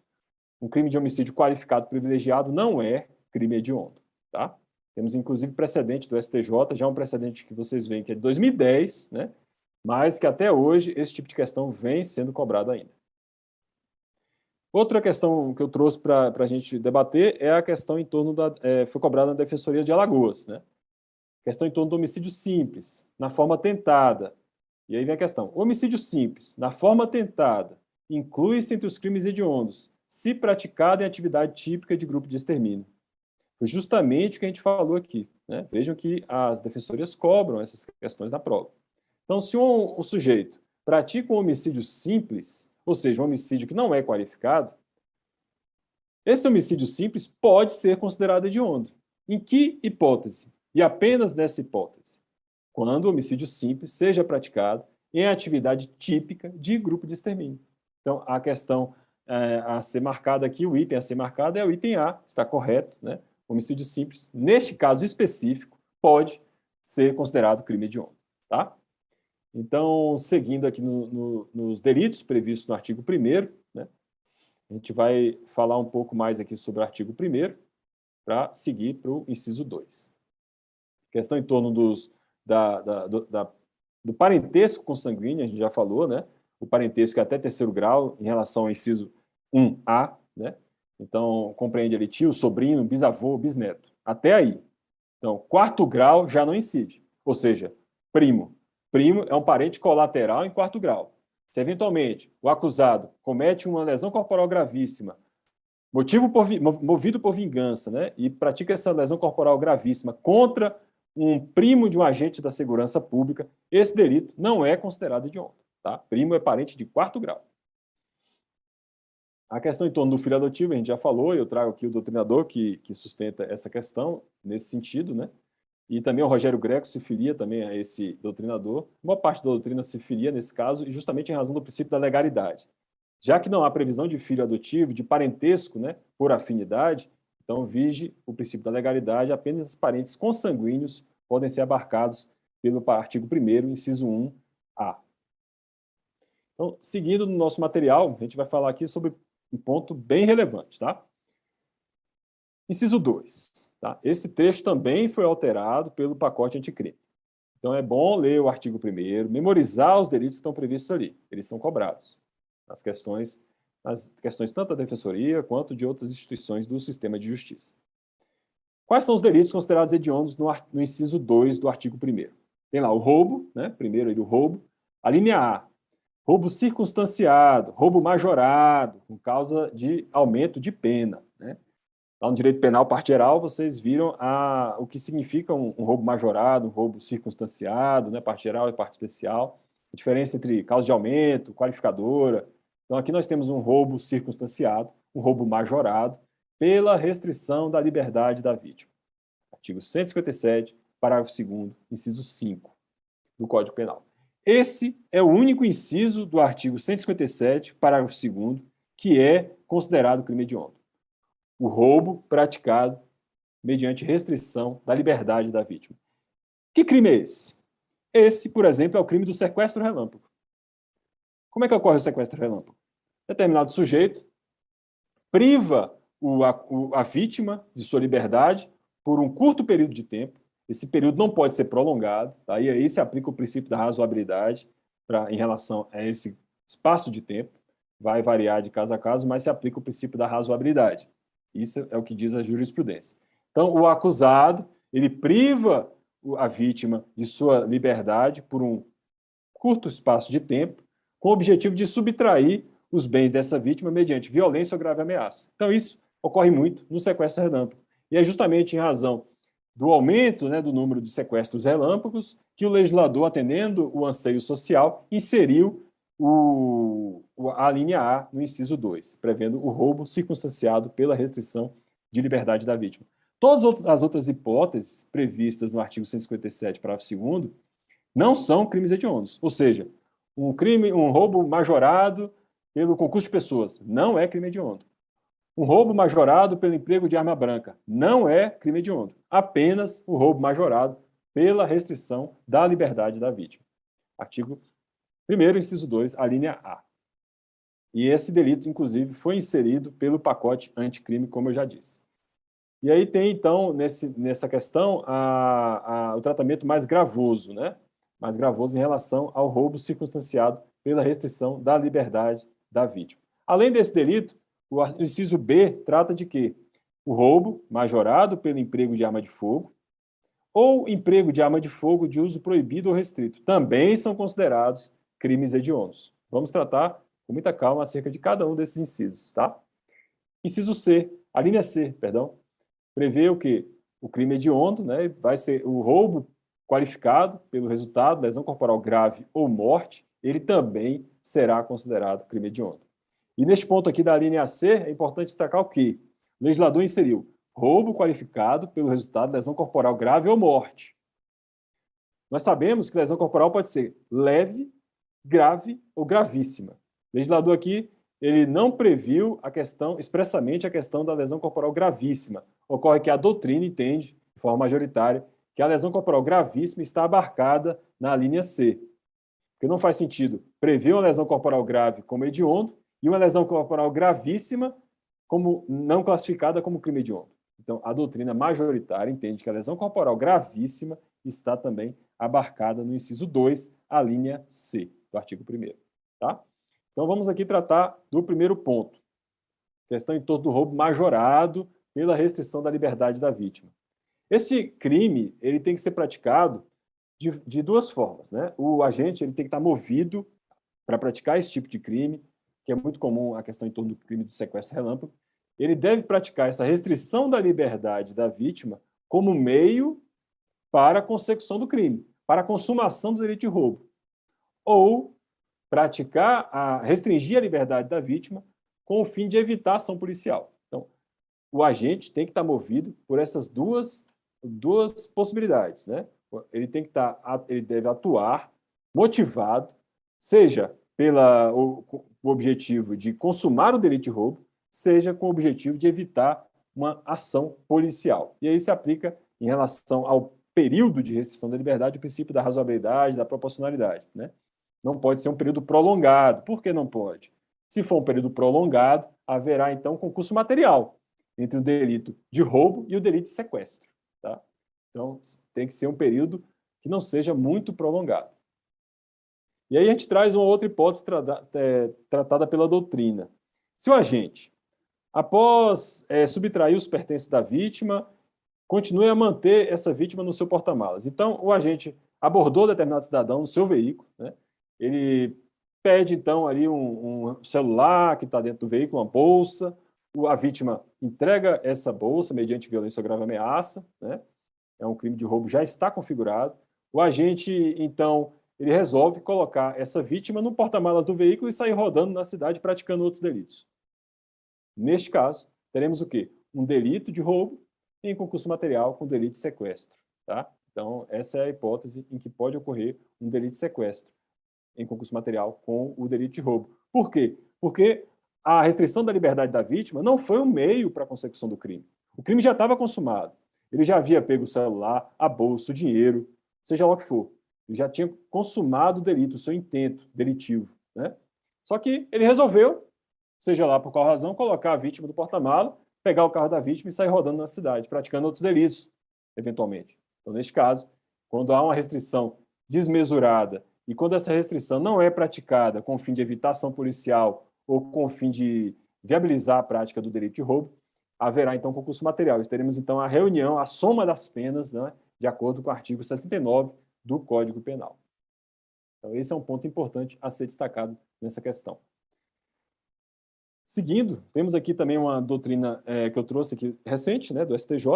Um crime de homicídio qualificado privilegiado não é crime hediondo, tá? Temos, inclusive, precedente do STJ, já um precedente que vocês veem que é de 2010, né? Mas que até hoje esse tipo de questão vem sendo cobrado ainda. Outra questão que eu trouxe para a gente debater é a questão em torno foi cobrada na Defensoria de Alagoas, né? Questão em torno do homicídio simples, na forma tentada. E aí vem a questão: homicídio simples, na forma tentada, inclui-se entre os crimes hediondos, se praticado em atividade típica de grupo de extermínio. Foi justamente o que a gente falou aqui, né? Vejam que as defensorias cobram essas questões na prova. Então, se um sujeito pratica um homicídio simples, ou seja, um homicídio que não é qualificado, esse homicídio simples pode ser considerado hediondo. Em que hipótese? E apenas nessa hipótese. Quando o homicídio simples seja praticado em atividade típica de grupo de extermínio. Então, a questão a ser marcada aqui, o item a ser marcado é o item A, está correto, né? Homicídio simples, neste caso específico, pode ser considerado crime hediondo, tá? Então, seguindo aqui nos delitos previstos no artigo 1º, né, a gente vai falar um pouco mais aqui sobre o artigo 1º, para seguir para o inciso 2. Questão em torno do parentesco consanguíneo, a gente já falou, né? O parentesco é até 3º grau em relação ao inciso 1A, né? Então, compreende ali tio, sobrinho, bisavô, bisneto. Até aí. Então, 4º grau já não incide, ou seja, primo. Primo é um parente colateral em 4º grau. Se, eventualmente, o acusado comete uma lesão corporal gravíssima, movido por vingança, né, e pratica essa lesão corporal gravíssima contra um primo de um agente da segurança pública, esse delito não é considerado hediondo. Tá? Primo é parente de 4º grau. A questão em torno do filho adotivo, a gente já falou, eu trago aqui o doutrinador que sustenta essa questão nesse sentido, né? E também o Rogério Greco se filia também a esse doutrinador. Uma parte da doutrina se filia nesse caso, e justamente em razão do princípio da legalidade. Já que não há previsão de filho adotivo, de parentesco, né, por afinidade, então vige o princípio da legalidade, apenas os parentes consanguíneos podem ser abarcados pelo artigo 1º, inciso 1A. Então, seguindo no nosso material, a gente vai falar aqui sobre um ponto bem relevante, tá? Inciso 2. Tá? Esse texto também foi alterado pelo pacote anticrime. Então, é bom ler o artigo 1º, memorizar os delitos que estão previstos ali. Eles são cobrados. As questões tanto da Defensoria quanto de outras instituições do sistema de justiça. Quais são os delitos considerados hediondos no inciso 2 do artigo 1º? Tem lá o roubo, né? Primeiro ele o roubo. A linha A, roubo circunstanciado, roubo majorado, com causa de aumento de pena, né? Lá no direito penal, parte geral, vocês viram o que significa um roubo majorado, um roubo circunstanciado, né? Parte geral e parte especial. A diferença entre causa de aumento, qualificadora. Então, aqui nós temos um roubo circunstanciado, um roubo majorado, pela restrição da liberdade da vítima. Artigo 157, parágrafo 2º, inciso 5 do Código Penal. Esse é o único inciso do artigo 157, parágrafo 2º, que é considerado crime hediondo. O roubo praticado mediante restrição da liberdade da vítima. Que crime é esse? Esse, por exemplo, é o crime do sequestro relâmpago. Como é que ocorre o sequestro relâmpago? Determinado sujeito priva a vítima de sua liberdade por um curto período de tempo. Esse período não pode ser prolongado, tá? E aí se aplica o princípio da razoabilidade em relação a esse espaço de tempo. Vai variar de caso a caso, mas se aplica o princípio da razoabilidade. Isso é o que diz a jurisprudência. Então, o acusado, ele priva a vítima de sua liberdade por um curto espaço de tempo, com o objetivo de subtrair os bens dessa vítima mediante violência ou grave ameaça. Então, isso ocorre muito no sequestro relâmpago. E é justamente em razão do aumento, né, do número de sequestros relâmpagos que o legislador, atendendo o anseio social, inseriu a linha A no inciso 2, prevendo o roubo circunstanciado pela restrição de liberdade da vítima. Todas as outras hipóteses previstas no artigo 157, parágrafo 2º, não são crimes hediondos. Ou seja, um roubo majorado pelo concurso de pessoas não é crime hediondo. Um roubo majorado pelo emprego de arma branca não é crime hediondo. Apenas o roubo majorado pela restrição da liberdade da vítima. Artigo 1º, inciso 2, a linha A. E esse delito, inclusive, foi inserido pelo pacote anticrime, como eu já disse. E aí tem, então, nessa questão, o tratamento mais gravoso, né? Mais gravoso em relação ao roubo circunstanciado pela restrição da liberdade da vítima. Além desse delito, o inciso B trata de quê? O roubo majorado pelo emprego de arma de fogo ou emprego de arma de fogo de uso proibido ou restrito. Também são considerados crimes hediondos. Vamos tratar com muita calma acerca de cada um desses incisos, tá? Inciso C, a linha C, perdão, prevê o quê? O crime hediondo, né? Vai ser o roubo qualificado pelo resultado, lesão corporal grave ou morte, ele também será considerado crime hediondo. E neste ponto aqui da linha C, é importante destacar o quê? O legislador inseriu roubo qualificado pelo resultado, lesão corporal grave ou morte. Nós sabemos que lesão corporal pode ser leve, grave ou gravíssima. O legislador aqui, ele não previu expressamente a questão da lesão corporal gravíssima. Ocorre que a doutrina entende, de forma majoritária, que a lesão corporal gravíssima está abarcada na linha C. Porque não faz sentido prever uma lesão corporal grave como hediondo e uma lesão corporal gravíssima como não classificada como crime hediondo. Então, a doutrina majoritária entende que a lesão corporal gravíssima está também abarcada no inciso 2, a linha C do artigo 1º. Tá? Então, vamos aqui tratar do primeiro ponto, questão em torno do roubo majorado pela restrição da liberdade da vítima. Esse crime ele tem que ser praticado de duas formas. Né? O agente ele tem que estar movido para praticar esse tipo de crime, que é muito comum a questão em torno do crime do sequestro relâmpago. Ele deve praticar essa restrição da liberdade da vítima como meio para a consecução do crime, para a consumação do delito de roubo. Ou restringir a liberdade da vítima com o fim de evitar a ação policial. Então, o agente tem que estar movido por essas duas possibilidades. Né? Ele deve atuar motivado, seja pelo objetivo de consumar o delito de roubo, seja com o objetivo de evitar uma ação policial. E aí se aplica, em relação ao período de restrição da liberdade, o princípio da razoabilidade, da proporcionalidade. Né? Não pode ser um período prolongado. Por que não pode? Se for um período prolongado, haverá, então, concurso material entre o delito de roubo e o delito de sequestro. Tá? Então, tem que ser um período que não seja muito prolongado. E aí a gente traz uma outra hipótese tratada pela doutrina. Se o agente, após subtrair os pertences da vítima, continue a manter essa vítima no seu porta-malas. Então, o agente abordou determinado cidadão no seu veículo, né? Ele pede, então, ali um celular que está dentro do veículo, uma bolsa, a vítima entrega essa bolsa mediante violência ou grave ameaça, né? É um crime de roubo, já está configurado. O agente, então, ele resolve colocar essa vítima no porta-malas do veículo e sair rodando na cidade praticando outros delitos. Neste caso, teremos o quê? Um delito de roubo em concurso material com delito de sequestro. Tá? Então, essa é a hipótese em que pode ocorrer um delito de sequestro em concurso material com o delito de roubo. Por quê? Porque a restrição da liberdade da vítima não foi um meio para a consecução do crime. O crime já estava consumado. Ele já havia pego o celular, a bolsa, o dinheiro, seja lá o que for. Ele já tinha consumado o delito, o seu intento delitivo. Né? Só que ele resolveu, seja lá por qual razão, colocar a vítima do porta-mala, pegar o carro da vítima e sair rodando na cidade, praticando outros delitos, eventualmente. Então, neste caso, quando há uma restrição desmesurada e quando essa restrição não é praticada com o fim de evitar ação policial ou com o fim de viabilizar a prática do delito de roubo, haverá, então, concurso material. Teremos, então, a reunião, a soma das penas, né, de acordo com o artigo 69 do Código Penal. Então, esse é um ponto importante a ser destacado nessa questão. Seguindo, temos aqui também uma doutrina que eu trouxe aqui recente, né, do STJ,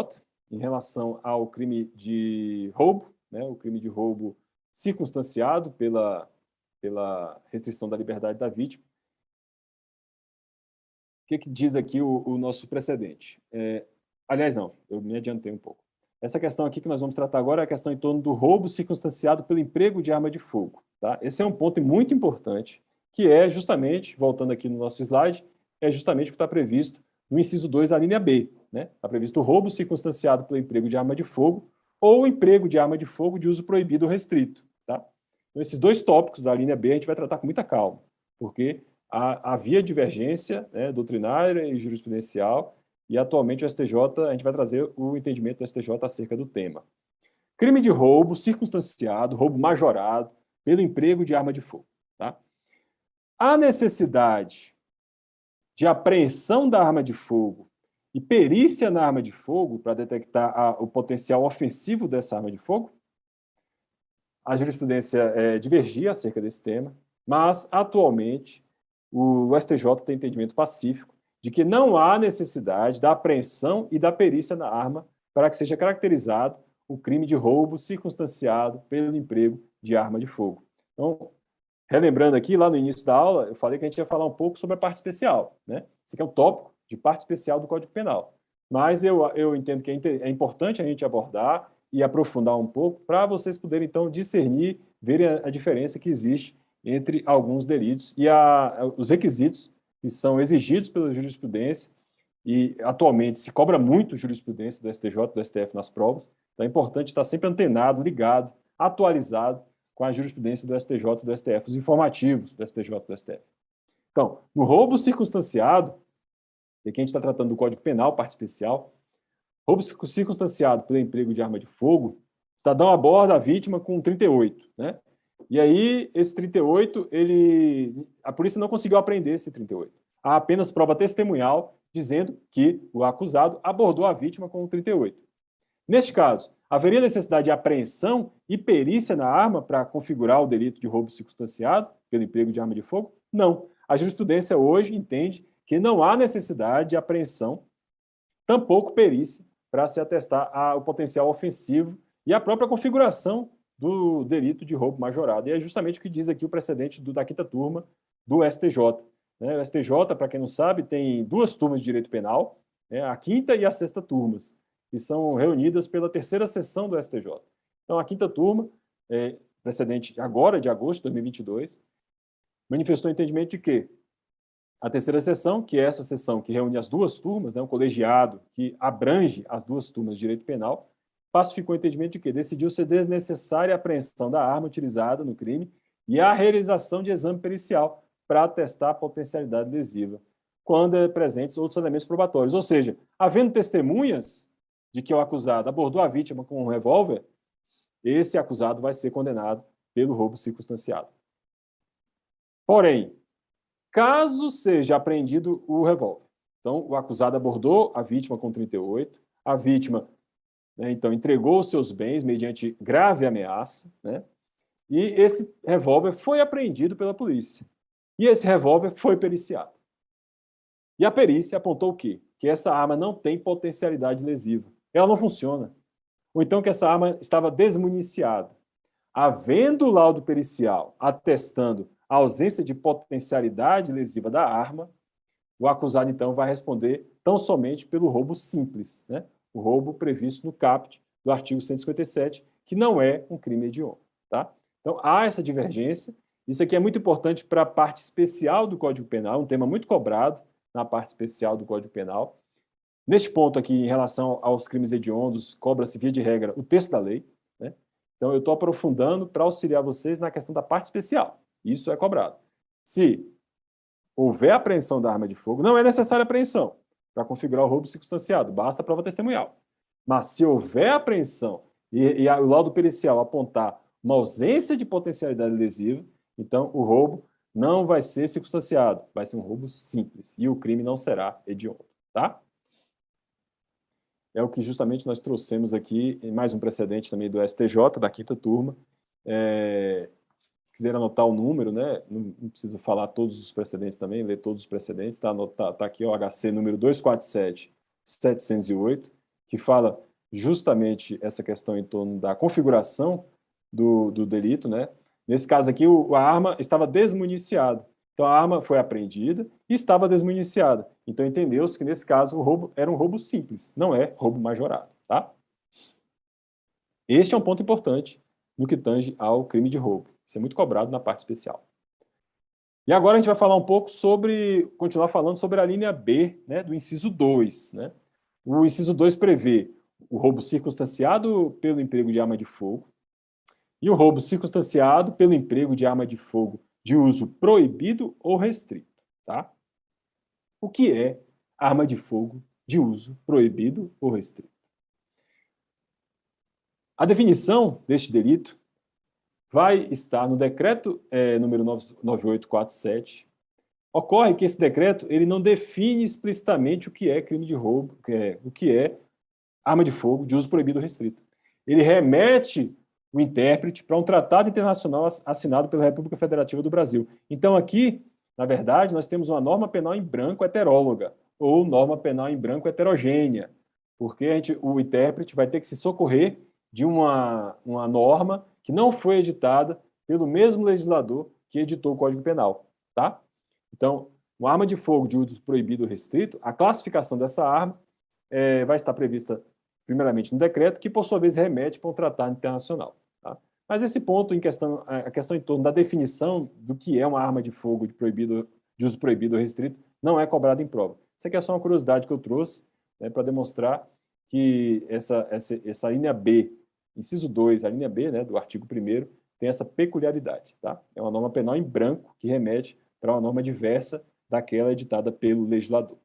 em relação ao crime de roubo, né, o crime de roubo circunstanciado pela restrição da liberdade da vítima. O que diz aqui o nosso precedente? Aliás, não, eu me adiantei um pouco. Essa questão aqui que nós vamos tratar agora é a questão em torno do roubo circunstanciado pelo emprego de arma de fogo. Tá? Esse é um ponto muito importante, que é justamente, voltando aqui no nosso slide, é justamente o que está previsto no inciso 2, a linha B. Está previsto o roubo circunstanciado pelo emprego de arma de fogo ou o emprego de arma de fogo de uso proibido ou restrito. Tá? Então, esses dois tópicos da linha B a gente vai tratar com muita calma, porque havia divergência, né, doutrinária e jurisprudencial, e atualmente o STJ, a gente vai trazer o entendimento do STJ acerca do tema. Crime de roubo circunstanciado, roubo majorado, pelo emprego de arma de fogo. Tá? A necessidade de apreensão da arma de fogo e perícia na arma de fogo para detectar o potencial ofensivo dessa arma de fogo, a jurisprudência divergia acerca desse tema, mas, atualmente, o STJ tem entendimento pacífico de que não há necessidade da apreensão e da perícia na arma para que seja caracterizado o crime de roubo circunstanciado pelo emprego de arma de fogo. Então, relembrando aqui, lá no início da aula, eu falei que a gente ia falar um pouco sobre a parte especial. Né? Esse aqui é um tópico de parte especial do Código Penal. Mas eu entendo que é importante a gente abordar e aprofundar um pouco para vocês poderem, então, discernir, verem a diferença que existe entre alguns delitos e os requisitos que são exigidos pela jurisprudência, e atualmente se cobra muito jurisprudência do STJ, do STF nas provas, então é importante estar sempre antenado, ligado, atualizado com a jurisprudência do STJ e do STF, os informativos do STJ e do STF. Então, no roubo circunstanciado, e aqui a gente está tratando do Código Penal, parte especial, roubo circunstanciado pelo emprego de arma de fogo, o cidadão aborda a vítima com 38, né? E aí, esse 38, a polícia não conseguiu apreender esse 38. Há apenas prova testemunhal dizendo que o acusado abordou a vítima com o 38. Neste caso, haveria necessidade de apreensão e perícia na arma para configurar o delito de roubo circunstanciado pelo emprego de arma de fogo? Não. A jurisprudência hoje entende que não há necessidade de apreensão, tampouco perícia, para se atestar o potencial ofensivo e a própria configuração do delito de roubo majorado. E é justamente o que diz aqui o precedente da quinta turma do STJ. O STJ, para quem não sabe, tem duas turmas de direito penal, a quinta e a sexta turmas, que são reunidas pela terceira sessão do STJ. Então, a quinta turma, precedente agora, de agosto de 2022, manifestou o entendimento de que a terceira sessão, que é essa sessão que reúne as duas turmas, um colegiado que abrange as duas turmas de direito penal, pacificou o entendimento de que decidiu ser desnecessária a apreensão da arma utilizada no crime e a realização de exame pericial para atestar a potencialidade lesiva, quando presentes outros elementos probatórios. Ou seja, havendo testemunhas de que o acusado abordou a vítima com um revólver, esse acusado vai ser condenado pelo roubo circunstanciado. Porém, caso seja apreendido o revólver, então o acusado abordou a vítima com 38, a vítima, então, entregou os seus bens mediante grave ameaça, e esse revólver foi apreendido pela polícia. E esse revólver foi periciado. E a perícia apontou o quê? Que essa arma não tem potencialidade lesiva. Ela não funciona. Ou então que essa arma estava desmuniciada. Havendo laudo pericial atestando a ausência de potencialidade lesiva da arma, o acusado, então, vai responder tão somente pelo roubo simples, o roubo previsto no caput do artigo 157, que não é um crime hediondo. Tá? Então, há essa divergência. Isso aqui é muito importante para a parte especial do Código Penal, um tema muito cobrado na parte especial do Código Penal. Neste ponto aqui, em relação aos crimes hediondos, cobra-se, via de regra, o texto da lei. Então, eu estou aprofundando para auxiliar vocês na questão da parte especial. Isso é cobrado. Se houver apreensão da arma de fogo, não é necessária apreensão para configurar o roubo circunstanciado, basta a prova testemunhal. Mas se houver apreensão e o laudo pericial apontar uma ausência de potencialidade lesiva, então o roubo não vai ser circunstanciado, vai ser um roubo simples, e o crime não será hediondo. Tá? É o que justamente nós trouxemos aqui, em mais um precedente também do STJ, da quinta turma, que quiser anotar o número, né, não precisa falar todos os precedentes também, ler todos os precedentes, tá aqui o HC número 247.708, que fala justamente essa questão em torno da configuração do delito, né? Nesse caso aqui, a arma estava desmuniciada. Então, a arma foi apreendida e estava desmuniciada. Então, entendeu-se que, nesse caso, o roubo era um roubo simples, não é roubo majorado, tá? Este é um ponto importante no que tange ao crime de roubo. Isso é muito cobrado na parte especial. E agora a gente vai falar um pouco continuar falando sobre a linha B, né, do inciso 2, né? O inciso 2 prevê o roubo circunstanciado pelo emprego de arma de fogo e o roubo circunstanciado pelo emprego de arma de fogo de uso proibido ou restrito, tá? O que é arma de fogo de uso proibido ou restrito? A definição deste delito vai estar no decreto número 9847. Ocorre que esse decreto ele não define explicitamente o que é crime de roubo, o que é arma de fogo de uso proibido ou restrito. Ele remete o intérprete para um tratado internacional assinado pela República Federativa do Brasil. Então, aqui, na verdade, nós temos uma norma penal em branco heteróloga, ou norma penal em branco heterogênea, porque o intérprete vai ter que se socorrer de uma norma que não foi editada pelo mesmo legislador que editou o Código Penal, tá? Então, uma arma de fogo de uso proibido ou restrito, a classificação dessa arma vai estar prevista primeiramente no decreto, que por sua vez remete para um tratado internacional. Tá? Mas esse ponto, a questão em torno da definição do que é uma arma de fogo de uso proibido ou restrito, não é cobrada em prova. Isso aqui é só uma curiosidade que eu trouxe, né, para demonstrar que essa linha B, inciso 2, a linha B, né, do artigo 1º, tem essa peculiaridade. Tá? É uma norma penal em branco que remete para uma norma diversa daquela editada pelo legislador.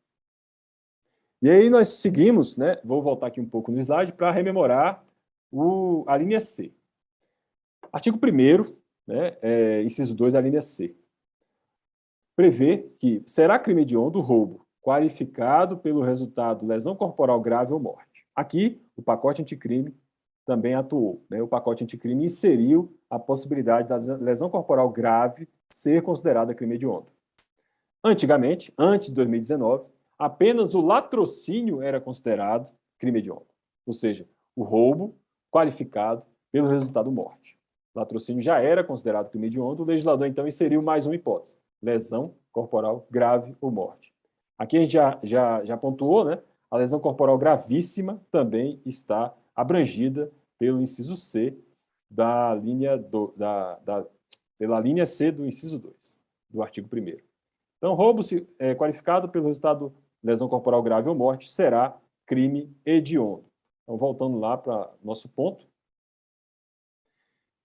E aí nós seguimos, né? Vou voltar aqui um pouco no slide para rememorar a linha C. Artigo 1º, né, inciso 2, a linha C. Prevê que será crime hediondo o roubo qualificado pelo resultado lesão corporal grave ou morte. Aqui, o pacote anticrime também atuou. Né? O pacote anticrime inseriu a possibilidade da lesão corporal grave ser considerada crime hediondo. Antigamente, antes de 2019, apenas o latrocínio era considerado crime hediondo, ou seja, o roubo qualificado pelo resultado morte. O latrocínio já era considerado crime hediondo, o legislador então inseriu mais uma hipótese, lesão corporal grave ou morte. Aqui a gente já pontuou, né? A lesão corporal gravíssima também está abrangida pelo inciso C pela linha C do inciso 2, do artigo 1º. Então, roubo qualificado pelo resultado lesão corporal grave ou morte será crime hediondo. Então, voltando lá para nosso ponto,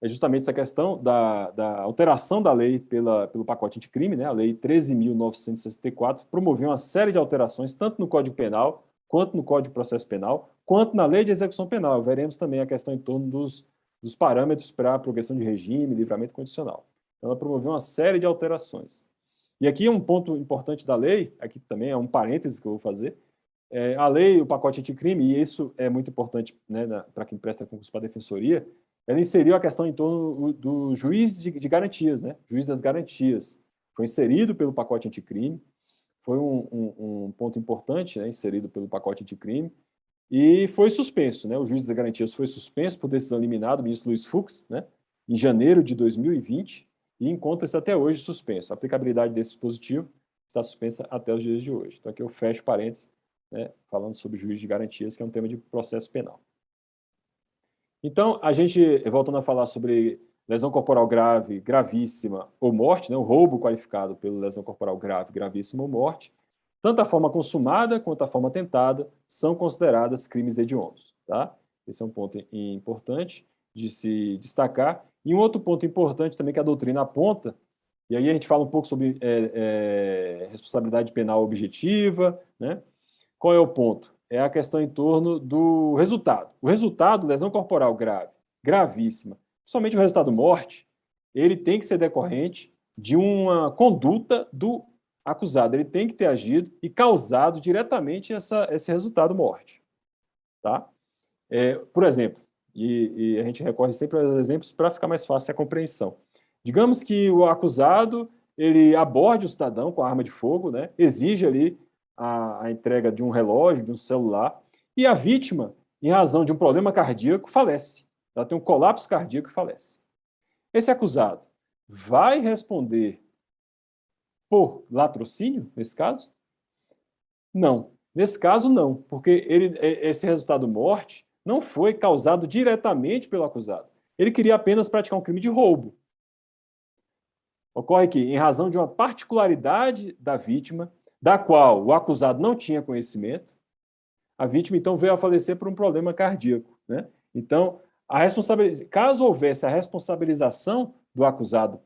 é justamente essa questão da alteração da lei pelo pacote anticrime, né? A lei 13.964 promoveu uma série de alterações, tanto no Código Penal, quanto no Código de Processo Penal, quanto na lei de execução penal. Veremos também a questão em torno dos parâmetros para a progressão de regime, livramento condicional. Então, ela promoveu uma série de alterações. E aqui um ponto importante da lei, aqui também é um parêntese que eu vou fazer, a lei, o pacote anticrime, e isso é muito importante, né, para quem presta concurso para a defensoria, ela inseriu a questão em torno do juiz de garantias, né, juiz das garantias. Foi inserido pelo pacote anticrime, foi um ponto importante, né, inserido pelo pacote anticrime, e foi suspenso, né, o juiz das garantias foi suspenso por decisão liminar do ministro Luiz Fux, né, em janeiro de 2020, e encontra-se até hoje suspenso. A aplicabilidade desse dispositivo está suspensa até os dias de hoje. Então aqui eu fecho parênteses, né, falando sobre juiz de garantias, que é um tema de processo penal. Então, a gente, voltando a falar sobre lesão corporal grave, gravíssima ou morte, né, o roubo qualificado pela lesão corporal grave, gravíssima ou morte, tanto a forma consumada quanto a forma tentada são consideradas crimes hediondos. Tá? Esse é um ponto importante de se destacar. E um outro ponto importante também que a doutrina aponta, e aí a gente fala um pouco sobre responsabilidade penal objetiva, né? Qual é o ponto? É a questão em torno do resultado. O resultado, lesão corporal grave, gravíssima, principalmente o resultado morte, ele tem que ser decorrente de uma conduta do acusado. Ele tem que ter agido e causado diretamente esse resultado morte. Tá? Por exemplo, e a gente recorre sempre aos exemplos para ficar mais fácil a compreensão. Digamos que o acusado ele aborde o cidadão com a arma de fogo, né? Exige ali a entrega de um relógio, de um celular, e a vítima, em razão de um problema cardíaco, falece. Ela tem um colapso cardíaco e falece. Esse acusado vai responder por latrocínio, nesse caso? Não. Nesse caso, não, porque esse resultado morte não foi causado diretamente pelo acusado. Ele queria apenas praticar um crime de roubo. Ocorre que, em razão de uma particularidade da vítima, da qual o acusado não tinha conhecimento, a vítima, então, veio a falecer por um problema cardíaco, né? Então, caso houvesse a responsabilização do acusado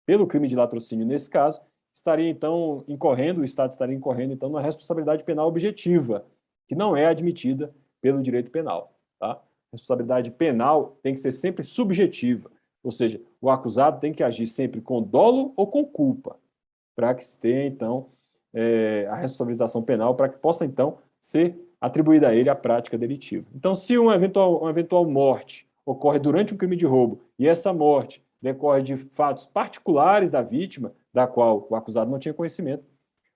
pelo crime de latrocínio, nesse caso, estaria, então, o Estado estaria incorrendo, então, numa responsabilidade penal objetiva, que não é admitida pelo direito penal, tá? A responsabilidade penal tem que ser sempre subjetiva, ou seja, o acusado tem que agir sempre com dolo ou com culpa, para que se tenha, então, a responsabilização penal, para que possa, então, ser atribuída a ele a prática delitiva. Então, se uma eventual morte ocorre durante um crime de roubo e essa morte decorre de fatos particulares da vítima, da qual o acusado não tinha conhecimento,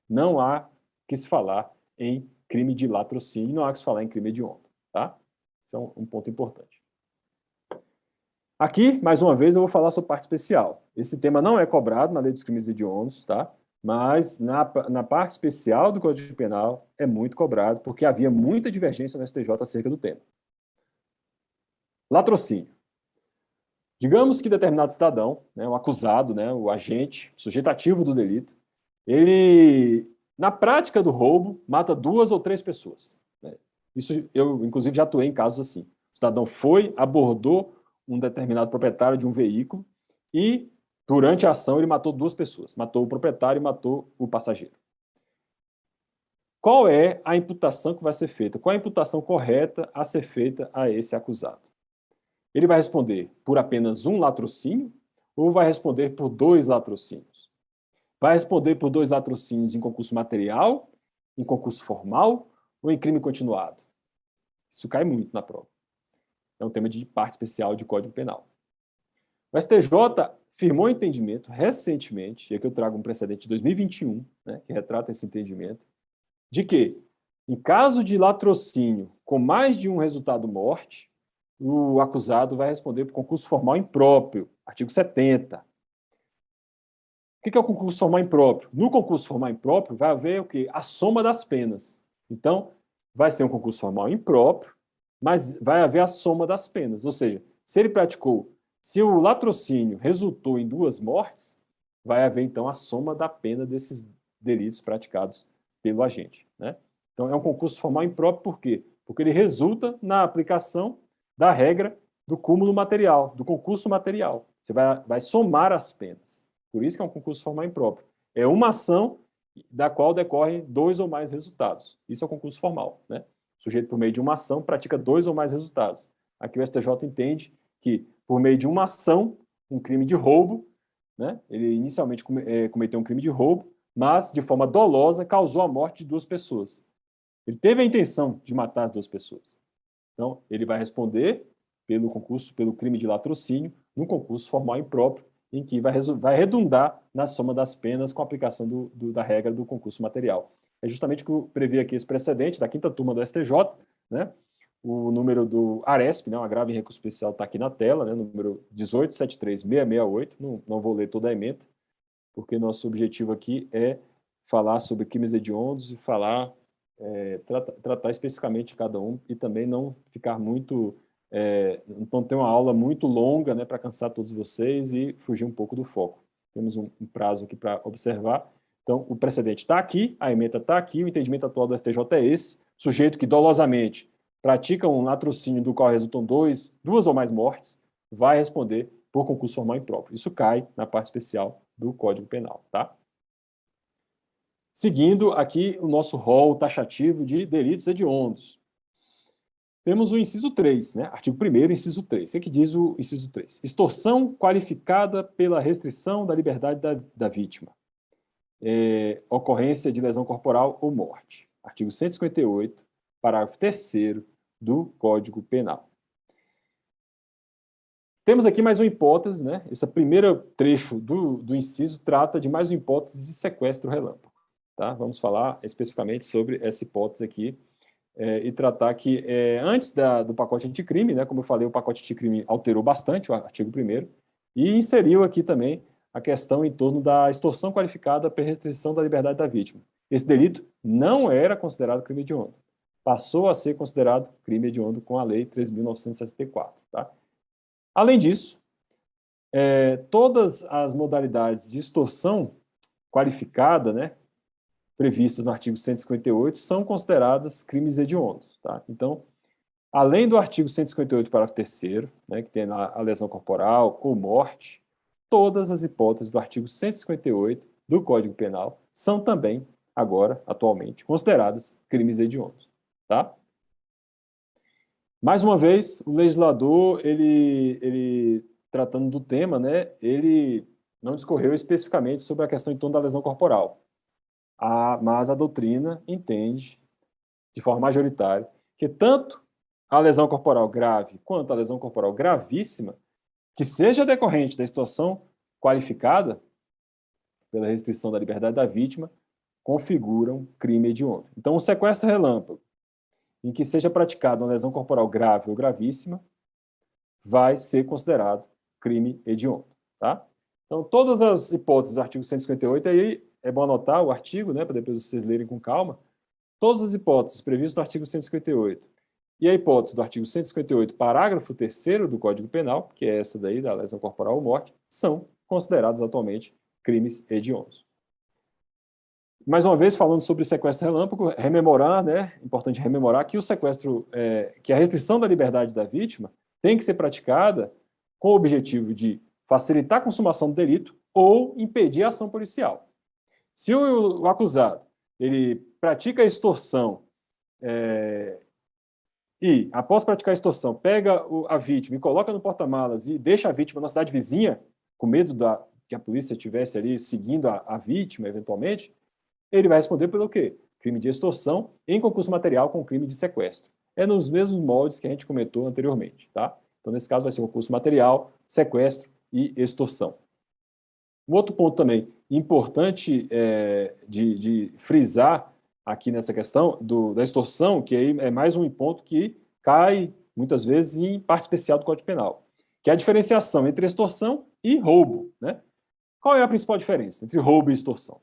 não há que se falar em crime de latrocínio, não há que se falar em crime hediondo, tá? Esse é um ponto importante. Aqui, mais uma vez, eu vou falar sobre parte especial. Esse tema não é cobrado na lei dos crimes hediondos, tá? Mas na parte especial do Código Penal é muito cobrado, porque havia muita divergência no STJ acerca do tema. Latrocínio. Digamos que determinado cidadão, né, o acusado, né, o agente, o sujeito ativo do delito, ele, na prática do roubo, mata 2 ou 3 pessoas. Né? Isso eu, inclusive, já atuei em casos assim. O cidadão foi, abordou um determinado proprietário de um veículo e, durante a ação, ele matou 2 pessoas. Matou o proprietário e matou o passageiro. Qual é a imputação que vai ser feita? Qual é a imputação correta a ser feita a esse acusado? Ele vai responder por apenas um latrocínio ou vai responder por 2 latrocínios? Vai responder por 2 latrocínios em concurso material, em concurso formal ou em crime continuado? Isso cai muito na prova. É um tema de parte especial de Código Penal. O STJ firmou entendimento recentemente, e aqui eu trago um precedente de 2021, né, que retrata esse entendimento, de que, em caso de latrocínio com mais de um resultado morte, o acusado vai responder por concurso formal impróprio, artigo 70. O que é o concurso formal impróprio? No concurso formal impróprio vai haver o quê? A soma das penas. Então, vai ser um concurso formal impróprio, mas vai haver a soma das penas. Ou seja, se o latrocínio resultou em 2 mortes, vai haver, então, a soma da pena desses delitos praticados pelo agente, né? Então, é um concurso formal impróprio por quê? Porque ele resulta na aplicação da regra do cúmulo material, do concurso material. Você vai somar as penas. Por isso que é um concurso formal impróprio. É uma ação da qual decorrem 2 ou mais resultados. Isso é o concurso formal, né? O sujeito, por meio de uma ação, pratica 2 ou mais resultados. Aqui o STJ entende que, por meio de uma ação, um crime de roubo, né? Ele inicialmente cometeu um crime de roubo, mas, de forma dolosa, causou a morte de 2 pessoas. Ele teve a intenção de matar as 2 pessoas. Então, ele vai responder pelo crime de latrocínio, num concurso formal impróprio, em que vai redundar na soma das penas com a aplicação da regra do concurso material. É justamente o que prevê aqui esse precedente da 5ª turma do STJ, né? O número do ARESP, né, o agravo em recurso especial, está aqui na tela, né, número 1873668, não vou ler toda a ementa, porque nosso objetivo aqui é falar sobre crimes hediondos e tratar especificamente de cada um e também não ficar muito, não ter uma aula muito longa, né, para cansar todos vocês e fugir um pouco do foco. Temos um prazo aqui para observar. Então, o precedente está aqui, a ementa está aqui, o entendimento atual do STJ é esse, sujeito que dolosamente pratica um latrocínio do qual resultam 2 ou mais mortes, vai responder por concurso formal impróprio. Isso cai na parte especial do Código Penal, tá? Seguindo aqui o nosso rol taxativo de delitos hediondos. Temos o inciso 3, né? Artigo 1º, inciso 3. O que diz o inciso 3? Extorsão qualificada pela restrição da liberdade da vítima. Ocorrência de lesão corporal ou morte. Artigo 158, parágrafo 3º do Código Penal. Temos aqui mais uma hipótese, né? Esse primeiro trecho do inciso trata de mais uma hipótese de sequestro relâmpago. Tá? Vamos falar especificamente sobre essa hipótese aqui e tratar que antes do pacote anticrime, né? Como eu falei, o pacote anticrime alterou bastante o artigo 1º e inseriu aqui também a questão em torno da extorsão qualificada por restrição da liberdade da vítima. Esse delito não era considerado crime hediondo. Passou a ser considerado crime hediondo com a Lei 13.964. Tá? Além disso, todas as modalidades de extorsão qualificada, né, previstas no artigo 158, são consideradas crimes hediondos. Tá? Então, além do artigo 158, parágrafo 3º, né, que tem a lesão corporal ou morte, todas as hipóteses do artigo 158 do Código Penal são também, agora, atualmente, consideradas crimes hediondos. Tá? Mais uma vez, o legislador, ele tratando do tema, né, ele não discorreu especificamente sobre a questão em torno da lesão corporal. Mas a doutrina entende, de forma majoritária, que tanto a lesão corporal grave quanto a lesão corporal gravíssima, que seja decorrente da extorsão qualificada pela restrição da liberdade da vítima, configuram crime hediondo. Então, o sequestro relâmpago, em que seja praticada uma lesão corporal grave ou gravíssima, vai ser considerado crime hediondo. Tá? Então, todas as hipóteses do artigo 158, aí é bom anotar o artigo, né, para depois vocês lerem com calma, todas as hipóteses previstas no artigo 158 e a hipótese do artigo 158, parágrafo 3º do Código Penal, que é essa daí da lesão corporal ou morte, são considerados atualmente crimes hediondos. Mais uma vez, falando sobre sequestro relâmpago, rememorar, né, importante rememorar que o sequestro, que a restrição da liberdade da vítima tem que ser praticada com o objetivo de facilitar a consumação do delito ou impedir a ação policial. Se o acusado ele pratica a extorsão e, após praticar a extorsão, pega a vítima e coloca no porta-malas e deixa a vítima na cidade vizinha, com medo que a polícia estivesse ali seguindo a vítima, eventualmente, ele vai responder pelo quê? Crime de extorsão em concurso material com crime de sequestro. É nos mesmos moldes que a gente comentou anteriormente. Tá? Então, nesse caso, vai ser concurso material, sequestro e extorsão. Um outro ponto também importante de frisar aqui nessa questão da extorsão, que aí é mais um ponto que cai, muitas vezes, em parte especial do Código Penal, que é a diferenciação entre extorsão e roubo. Né? Qual é a principal diferença entre roubo e extorsão?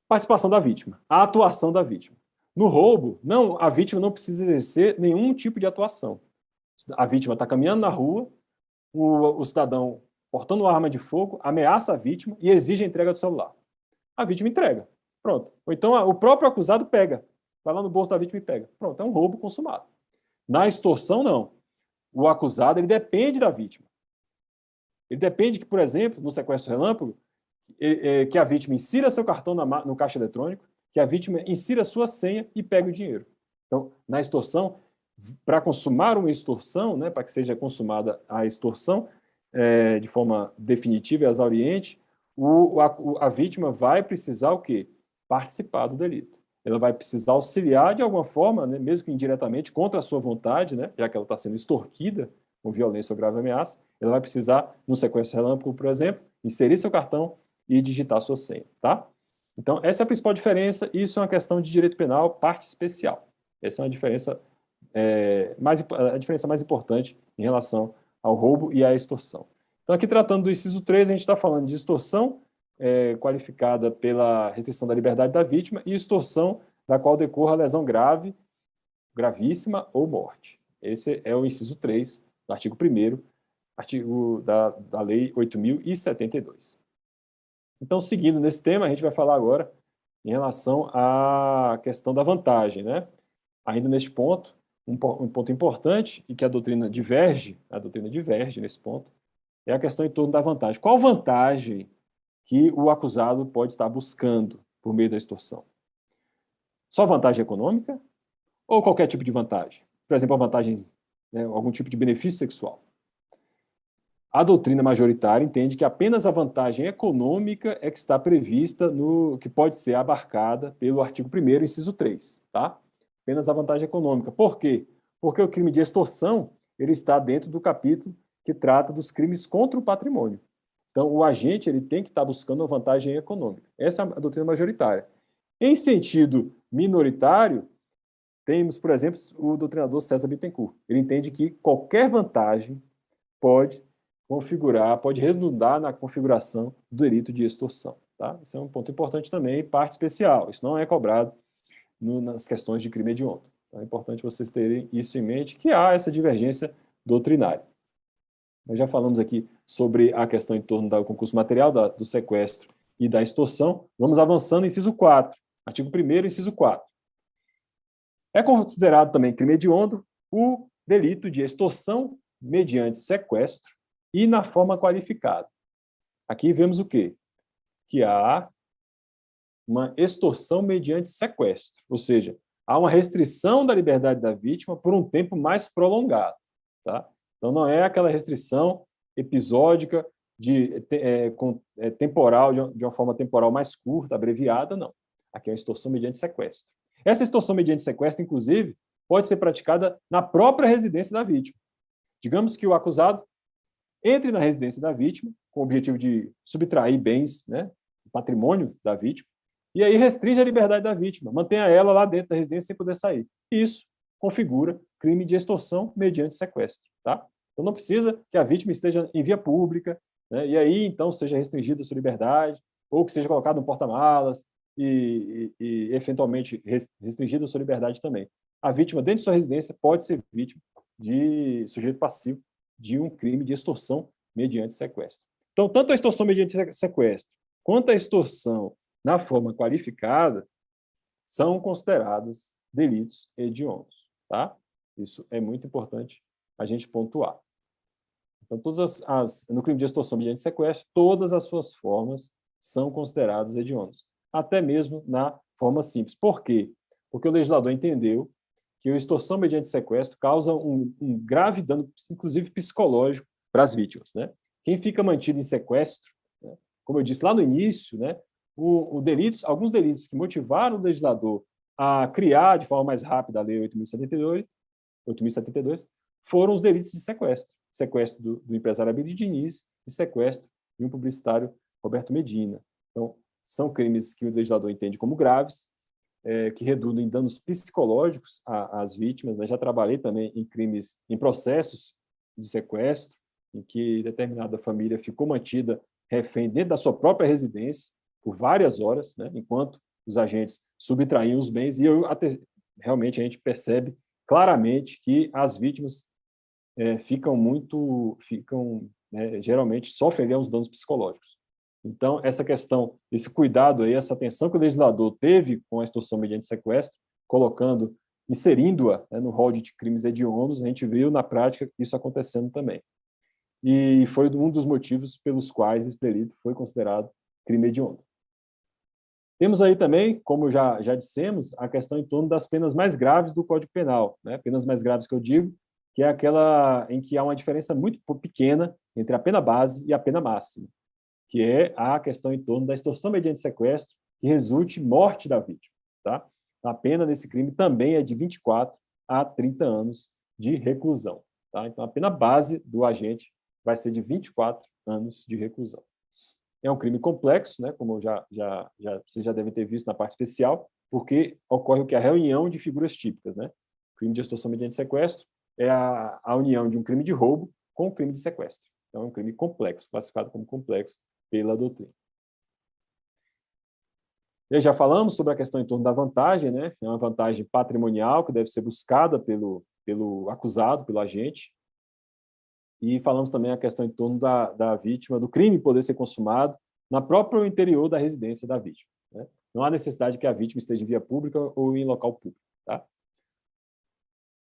Participação da vítima, a atuação da vítima. No roubo, a vítima não precisa exercer nenhum tipo de atuação. A vítima está caminhando na rua, o cidadão portando uma arma de fogo, ameaça a vítima e exige a entrega do celular. A vítima entrega. Pronto. Ou então o próprio acusado pega. Vai lá no bolso da vítima e pega. Pronto, é um roubo consumado. Na extorsão, não. O acusado, ele depende da vítima. Ele depende que, por exemplo, no sequestro relâmpago, que a vítima insira seu cartão no caixa eletrônico, que a vítima insira sua senha e pegue o dinheiro. Então, na extorsão, para consumar uma extorsão, né, para que seja consumada a extorsão de forma definitiva e exauriente, a vítima vai precisar o quê? Participar do delito. Ela vai precisar auxiliar de alguma forma, né, mesmo que indiretamente, contra a sua vontade, né, já que ela está sendo extorquida com violência ou grave ameaça, ela vai precisar, no sequestro relâmpago, por exemplo, inserir seu cartão e digitar sua senha, tá? Então, essa é a principal diferença, e isso é uma questão de direito penal, parte especial. Essa é uma diferença, a diferença mais importante em relação ao roubo e à extorsão. Então, aqui tratando do inciso 3, a gente está falando de extorsão qualificada pela restrição da liberdade da vítima e extorsão da qual decorra lesão grave, gravíssima ou morte. Esse é o inciso 3 do artigo 1º, artigo da Lei 8.072. Então, seguindo nesse tema, a gente vai falar agora em relação à questão da vantagem, né? Ainda neste ponto, um ponto importante e que a doutrina diverge nesse ponto, é a questão em torno da vantagem. Qual vantagem que o acusado pode estar buscando por meio da extorsão? Só vantagem econômica ou qualquer tipo de vantagem? Por exemplo, a vantagem, né, algum tipo de benefício sexual. A doutrina majoritária entende que apenas a vantagem econômica é que está prevista que pode ser abarcada pelo artigo 1º, inciso 3, tá? Apenas a vantagem econômica. Por quê? Porque o crime de extorsão, ele está dentro do capítulo que trata dos crimes contra o patrimônio. Então, o agente ele tem que estar buscando uma vantagem econômica. Essa é a doutrina majoritária. Em sentido minoritário, temos, por exemplo, o doutrinador César Bittencourt. Ele entende que qualquer vantagem pode configurar, pode redundar na configuração do delito de extorsão. Tá? Isso é um ponto importante também, parte especial. Isso não é cobrado nas questões de crime hediondo. Então, é importante vocês terem isso em mente, que há essa divergência doutrinária. Nós já falamos aqui sobre a questão em torno do concurso material, do sequestro e da extorsão. Vamos avançando, inciso 4. Artigo 1º, inciso 4. É considerado também crime hediondo o delito de extorsão mediante sequestro e na forma qualificada. Aqui vemos o quê? Que há uma extorsão mediante sequestro, ou seja, há uma restrição da liberdade da vítima por um tempo mais prolongado. Tá? Então, não é aquela restrição episódica, temporal, de uma forma temporal mais curta, abreviada, não. Aqui é uma extorsão mediante sequestro. Essa extorsão mediante sequestro, inclusive, pode ser praticada na própria residência da vítima. Digamos que o acusado entre na residência da vítima, com o objetivo de subtrair bens, né, patrimônio da vítima, e aí restringe a liberdade da vítima, mantenha ela lá dentro da residência sem poder sair. Isso configura crime de extorsão mediante sequestro. Tá? Então, não precisa que a vítima esteja em via pública, né, e aí, então, seja restringida a sua liberdade, ou que seja colocado no porta-malas e, eventualmente, restringida a sua liberdade também. A vítima, dentro de sua residência, pode ser vítima de sujeito passivo de um crime de extorsão mediante sequestro. Então, tanto a extorsão mediante sequestro quanto a extorsão na forma qualificada são consideradas delitos hediondos. Tá? Isso é muito importante a gente pontuar. Então, no crime de extorsão mediante sequestro, todas as suas formas são consideradas hediondas, até mesmo na forma simples. Por quê? Porque o legislador entendeu que a extorsão mediante sequestro causa um grave dano, inclusive psicológico, para as vítimas. Né? Quem fica mantido em sequestro, né, como eu disse lá no início, né, alguns delitos que motivaram o legislador a criar de forma mais rápida a Lei 8.072, foram os delitos de sequestro. Sequestro do empresário Abílio Diniz e sequestro de um publicitário, Roberto Medina. Então, são crimes que o legislador entende como graves, que redundam em danos psicológicos às vítimas. Né? Já trabalhei também em crimes, em processos de sequestro, em que determinada família ficou mantida refém dentro da sua própria residência por várias horas, né? Enquanto os agentes subtraíam os bens, e realmente a gente percebe claramente que as vítimas geralmente sofrem os danos psicológicos. Então, essa questão, esse cuidado aí, essa atenção que o legislador teve com a extorsão mediante sequestro, inserindo-a, né, no rol de crimes hediondos, a gente viu na prática isso acontecendo também. E foi um dos motivos pelos quais esse delito foi considerado crime hediondo. Temos aí também, como já dissemos, a questão em torno das penas mais graves do Código Penal. Né? Penas mais graves que eu digo, que é aquela em que há uma diferença muito pequena entre a pena base e a pena máxima, que é a questão em torno da extorsão mediante sequestro que resulte morte da vítima. Tá? A pena nesse crime também é de 24 a 30 anos de reclusão. Tá? Então, a pena base do agente vai ser de 24 anos de reclusão. É um crime complexo, né, como vocês já devem ter visto na parte especial, porque ocorre o que? A reunião de figuras típicas. Né? O crime de extorsão mediante sequestro é a união de um crime de roubo com um crime de sequestro. Então, é um crime complexo, classificado como complexo pela doutrina. E já falamos sobre a questão em torno da vantagem, né? É uma vantagem patrimonial que deve ser buscada pelo acusado, pelo agente. E falamos também a questão em torno da vítima, do crime poder ser consumado na próprio interior da residência da vítima. Né? Não há necessidade que a vítima esteja em via pública ou em local público. Tá?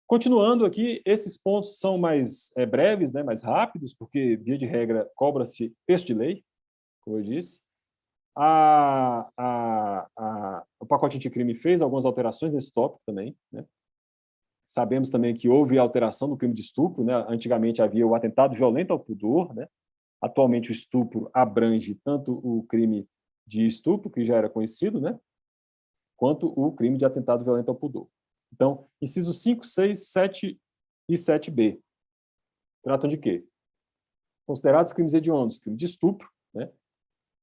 Continuando aqui, esses pontos são mais breves, né, mais rápidos, porque, via de regra, cobra-se texto de lei, como eu disse. O pacote anticrime fez algumas alterações nesse tópico também. Né? Sabemos também que houve alteração no crime de estupro. Né? Antigamente havia o atentado violento ao pudor. Né? Atualmente o estupro abrange tanto o crime de estupro, que já era conhecido, né? quanto o crime de atentado violento ao pudor. Então, incisos 5, 6, 7 e 7b. tratam de quê? Considerados crimes hediondos, crime de estupro, né?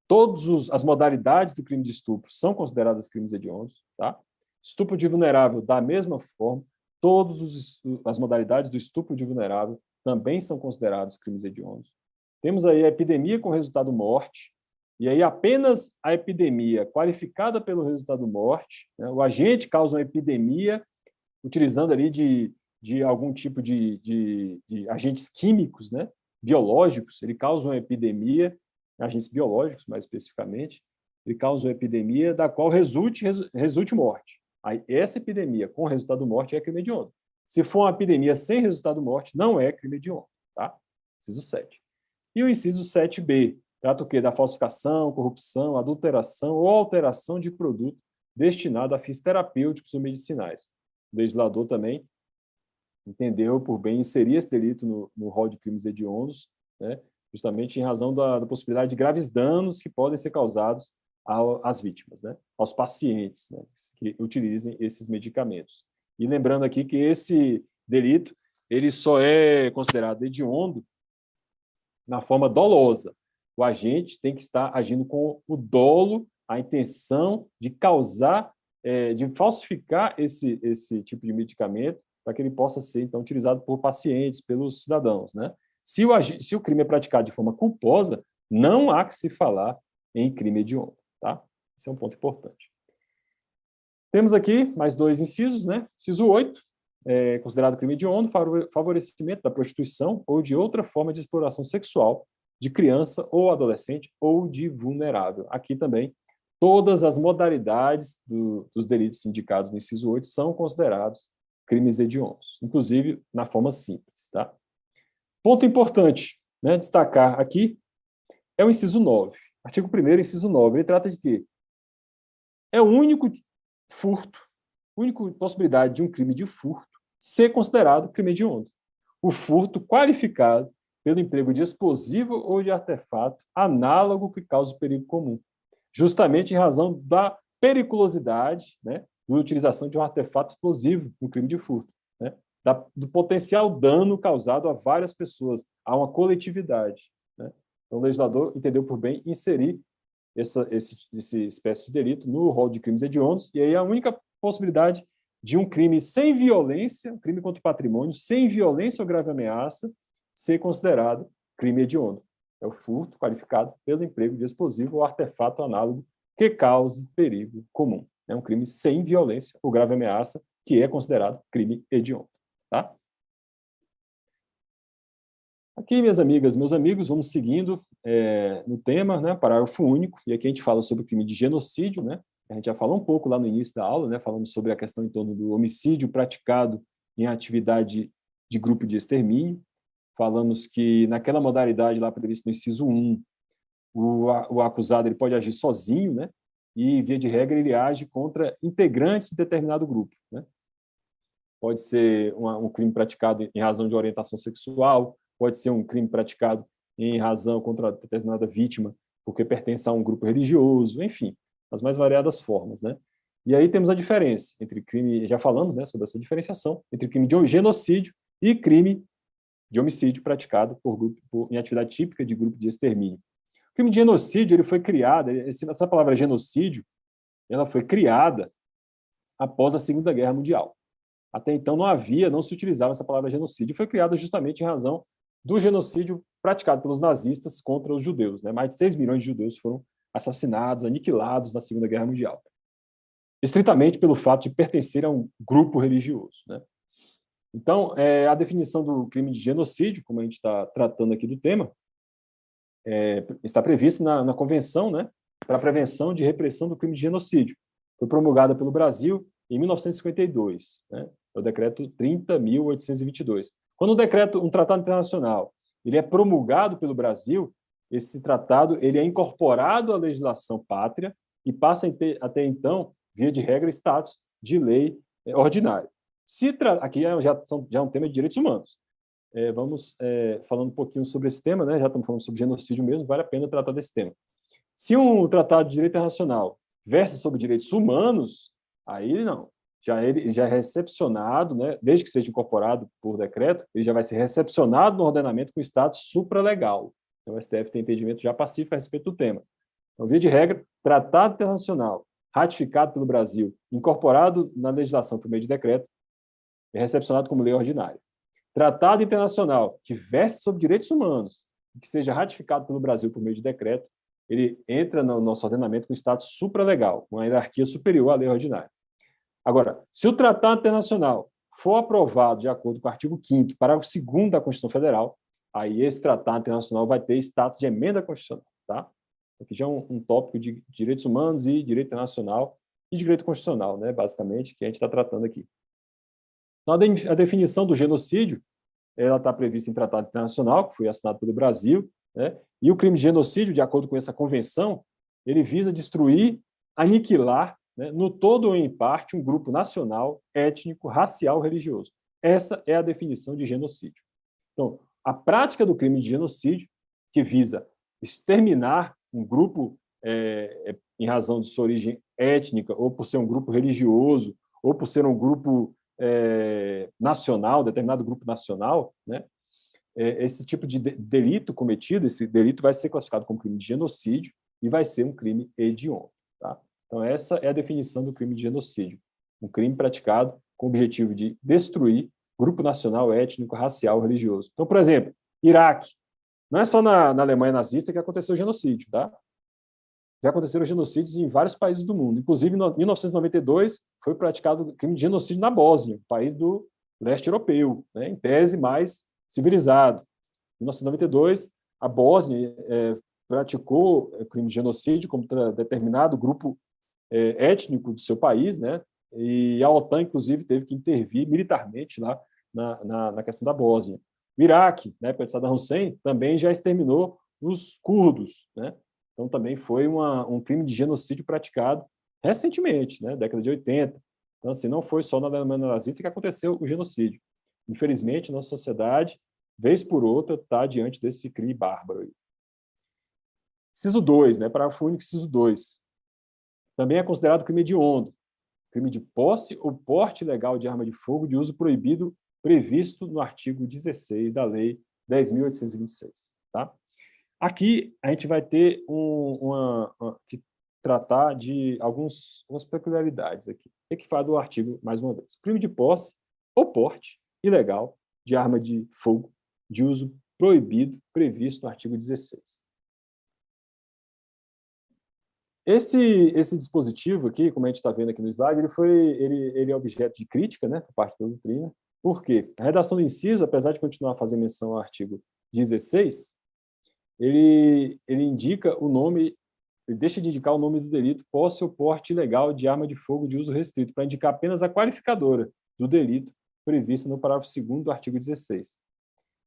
Todas as modalidades do crime de estupro são consideradas crimes hediondos, tá? Estupro de vulnerável, da mesma forma, todas as modalidades do estupro de vulnerável também são considerados crimes hediondos. Temos aí a epidemia com resultado morte, e aí apenas a epidemia qualificada pelo resultado morte, né? O agente causa uma epidemia utilizando ali de algum tipo de agentes químicos, né? Biológicos, ele causa uma epidemia, agentes biológicos mais especificamente, ele causa uma epidemia da qual resulte morte. Aí, essa epidemia com resultado morte é crime hediondo. Se for uma epidemia sem resultado morte, não é crime hediondo, tá? Inciso 7. E o inciso 7b, trata o quê? Da falsificação, corrupção, adulteração ou alteração de produto destinado a fins terapêuticos ou medicinais. O legislador também entendeu por bem inserir esse delito no rol de crimes hediondos, né? Justamente em razão da possibilidade de graves danos que podem ser causados às vítimas, né? Aos pacientes, né? Que utilizem esses medicamentos. E lembrando aqui que esse delito ele só é considerado hediondo na forma dolosa. O agente tem que estar agindo com o dolo, a intenção de causar, de falsificar esse tipo de medicamento para que ele possa ser, então, utilizado por pacientes, pelos cidadãos, né? Se o crime é praticado de forma culposa, não há que se falar em crime hediondo, tá? Esse é um ponto importante. Temos aqui mais dois incisos, né? Inciso 8, considerado crime hediondo, favorecimento da prostituição ou de outra forma de exploração sexual de criança ou adolescente ou de vulnerável. Aqui também, todas as modalidades dos delitos indicados no inciso 8 são considerados crimes hediondos, inclusive na forma simples, tá? Ponto importante, né, destacar aqui é o inciso 9. Artigo 1º, inciso 9. Ele trata de quê? É o único furto, a única possibilidade de um crime de furto ser considerado crime hediondo. O furto qualificado pelo emprego de explosivo ou de artefato análogo que cause perigo comum, justamente em razão da periculosidade, né, da utilização de um artefato explosivo no crime de furto, né, do potencial dano causado a várias pessoas, a uma coletividade, né? Então, o legislador entendeu por bem inserir essa espécie de delito no rol de crimes hediondos, e aí a única possibilidade de um crime sem violência, um crime contra o patrimônio, sem violência ou grave ameaça, ser considerado crime hediondo. É o furto qualificado pelo emprego de explosivo ou artefato análogo que cause perigo comum. É um crime sem violência ou grave ameaça, que é considerado crime hediondo. Tá? Aqui, minhas amigas, meus amigos, vamos seguindo no tema, né, parágrafo único, e aqui a gente fala sobre o crime de genocídio, né? A gente já falou um pouco lá no início da aula, né, falando sobre a questão em torno do homicídio praticado em atividade de grupo de extermínio. Falamos que naquela modalidade lá prevista no inciso 1, o acusado ele pode agir sozinho, né? E, via de regra, ele age contra integrantes de determinado grupo, né? Pode ser um crime praticado em razão de orientação sexual, pode ser um crime praticado em razão contra determinada vítima porque pertence a um grupo religioso, enfim, as mais variadas formas, né? E aí temos a diferença entre crime, já falamos, né, sobre essa diferenciação entre crime de genocídio e crime de homicídio praticado em atividade típica de grupo de extermínio. O crime de genocídio ele foi criado, essa palavra genocídio, ela foi criada após a Segunda Guerra Mundial. Até então não se utilizava essa palavra genocídio, foi criada justamente em razão do genocídio praticado pelos nazistas contra os judeus, né? Mais de 6 milhões de judeus foram assassinados, aniquilados na Segunda Guerra Mundial, estritamente pelo fato de pertencer a um grupo religioso, né? Então, a definição do crime de genocídio, como a gente está tratando aqui do tema, está prevista na Convenção, né, para a Prevenção de Repressão do Crime de Genocídio. Foi promulgada pelo Brasil em 1952, né, é o decreto 30.822. Quando um tratado internacional ele é promulgado pelo Brasil, esse tratado ele é incorporado à legislação pátria e passa até então, via de regra, status de lei ordinária. Aqui já é um tema de direitos humanos. Vamos falando um pouquinho sobre esse tema, né? Já estamos falando sobre genocídio mesmo, vale a pena tratar desse tema. Se um tratado de direito internacional versa sobre direitos humanos, aí não. ele já é recepcionado, né, desde que seja incorporado por decreto, ele já vai ser recepcionado no ordenamento com status supralegal. Então, o STF tem entendimento já pacífico a respeito do tema. Então, via de regra, tratado internacional ratificado pelo Brasil, incorporado na legislação por meio de decreto, é recepcionado como lei ordinária. Tratado internacional que verse sobre direitos humanos, que seja ratificado pelo Brasil por meio de decreto, ele entra no nosso ordenamento com status supralegal, uma hierarquia superior à lei ordinária. Agora, se o tratado internacional for aprovado de acordo com o artigo 5º, parágrafo 2º da Constituição Federal, aí esse tratado internacional vai ter status de emenda constitucional, tá? Aqui já é um tópico de direitos humanos e direito internacional e direito constitucional, né, basicamente, que a gente está tratando aqui. Então, a definição do genocídio, ela está prevista em tratado internacional, que foi assinado pelo Brasil, né, e o crime de genocídio, de acordo com essa convenção, ele visa destruir, aniquilar, né, no todo ou em parte, um grupo nacional, étnico, racial, religioso. Essa é a definição de genocídio. Então, a prática do crime de genocídio, que visa exterminar um grupo em razão de sua origem étnica, ou por ser um grupo religioso, ou por ser um grupo nacional, determinado grupo nacional, né? Esse tipo de delito cometido, esse delito vai ser classificado como crime de genocídio e vai ser um crime hediondo. Tá? Então, essa é a definição do crime de genocídio. Um crime praticado com o objetivo de destruir grupo nacional, étnico, racial, religioso. Então, por exemplo, Iraque. Não é só na Alemanha nazista que aconteceu o genocídio, tá? Já aconteceram genocídios em vários países do mundo. Inclusive, em 1992, foi praticado o crime de genocídio na Bósnia, país do leste europeu, né, em tese mais civilizado. Em 1992, a Bósnia praticou o crime de genocídio contra determinado grupo étnico do seu país, né, e a OTAN, inclusive, teve que intervir militarmente lá na questão da Bósnia. O Iraque, na época de Saddam Hussein, também já exterminou os curdos, né? Então, também foi um crime de genocídio praticado recentemente, né? Década de 80. Então, assim, não foi só na Alemanha nazista que aconteceu o genocídio. Infelizmente, nossa sociedade, vez por outra, está diante desse crime bárbaro. Inciso 2, né? Parágrafo único, inciso 2. Também é considerado crime hediondo, crime de posse ou porte ilegal de arma de fogo de uso proibido previsto no artigo 16 da Lei 10.826. Tá? Aqui a gente vai ter que tratar de algumas peculiaridades aqui. O que fala do artigo, mais uma vez? Crime de posse ou porte ilegal de arma de fogo de uso proibido previsto no artigo 16. Esse dispositivo aqui, como a gente está vendo aqui no slide, ele é objeto de crítica, né, por parte da doutrina. Por quê? A redação do inciso, apesar de continuar a fazer menção ao artigo 16, ele indica o nome, ele deixa de indicar o nome do delito, posse ou porte ilegal de arma de fogo de uso restrito, para indicar apenas a qualificadora do delito prevista no parágrafo 2º do artigo 16.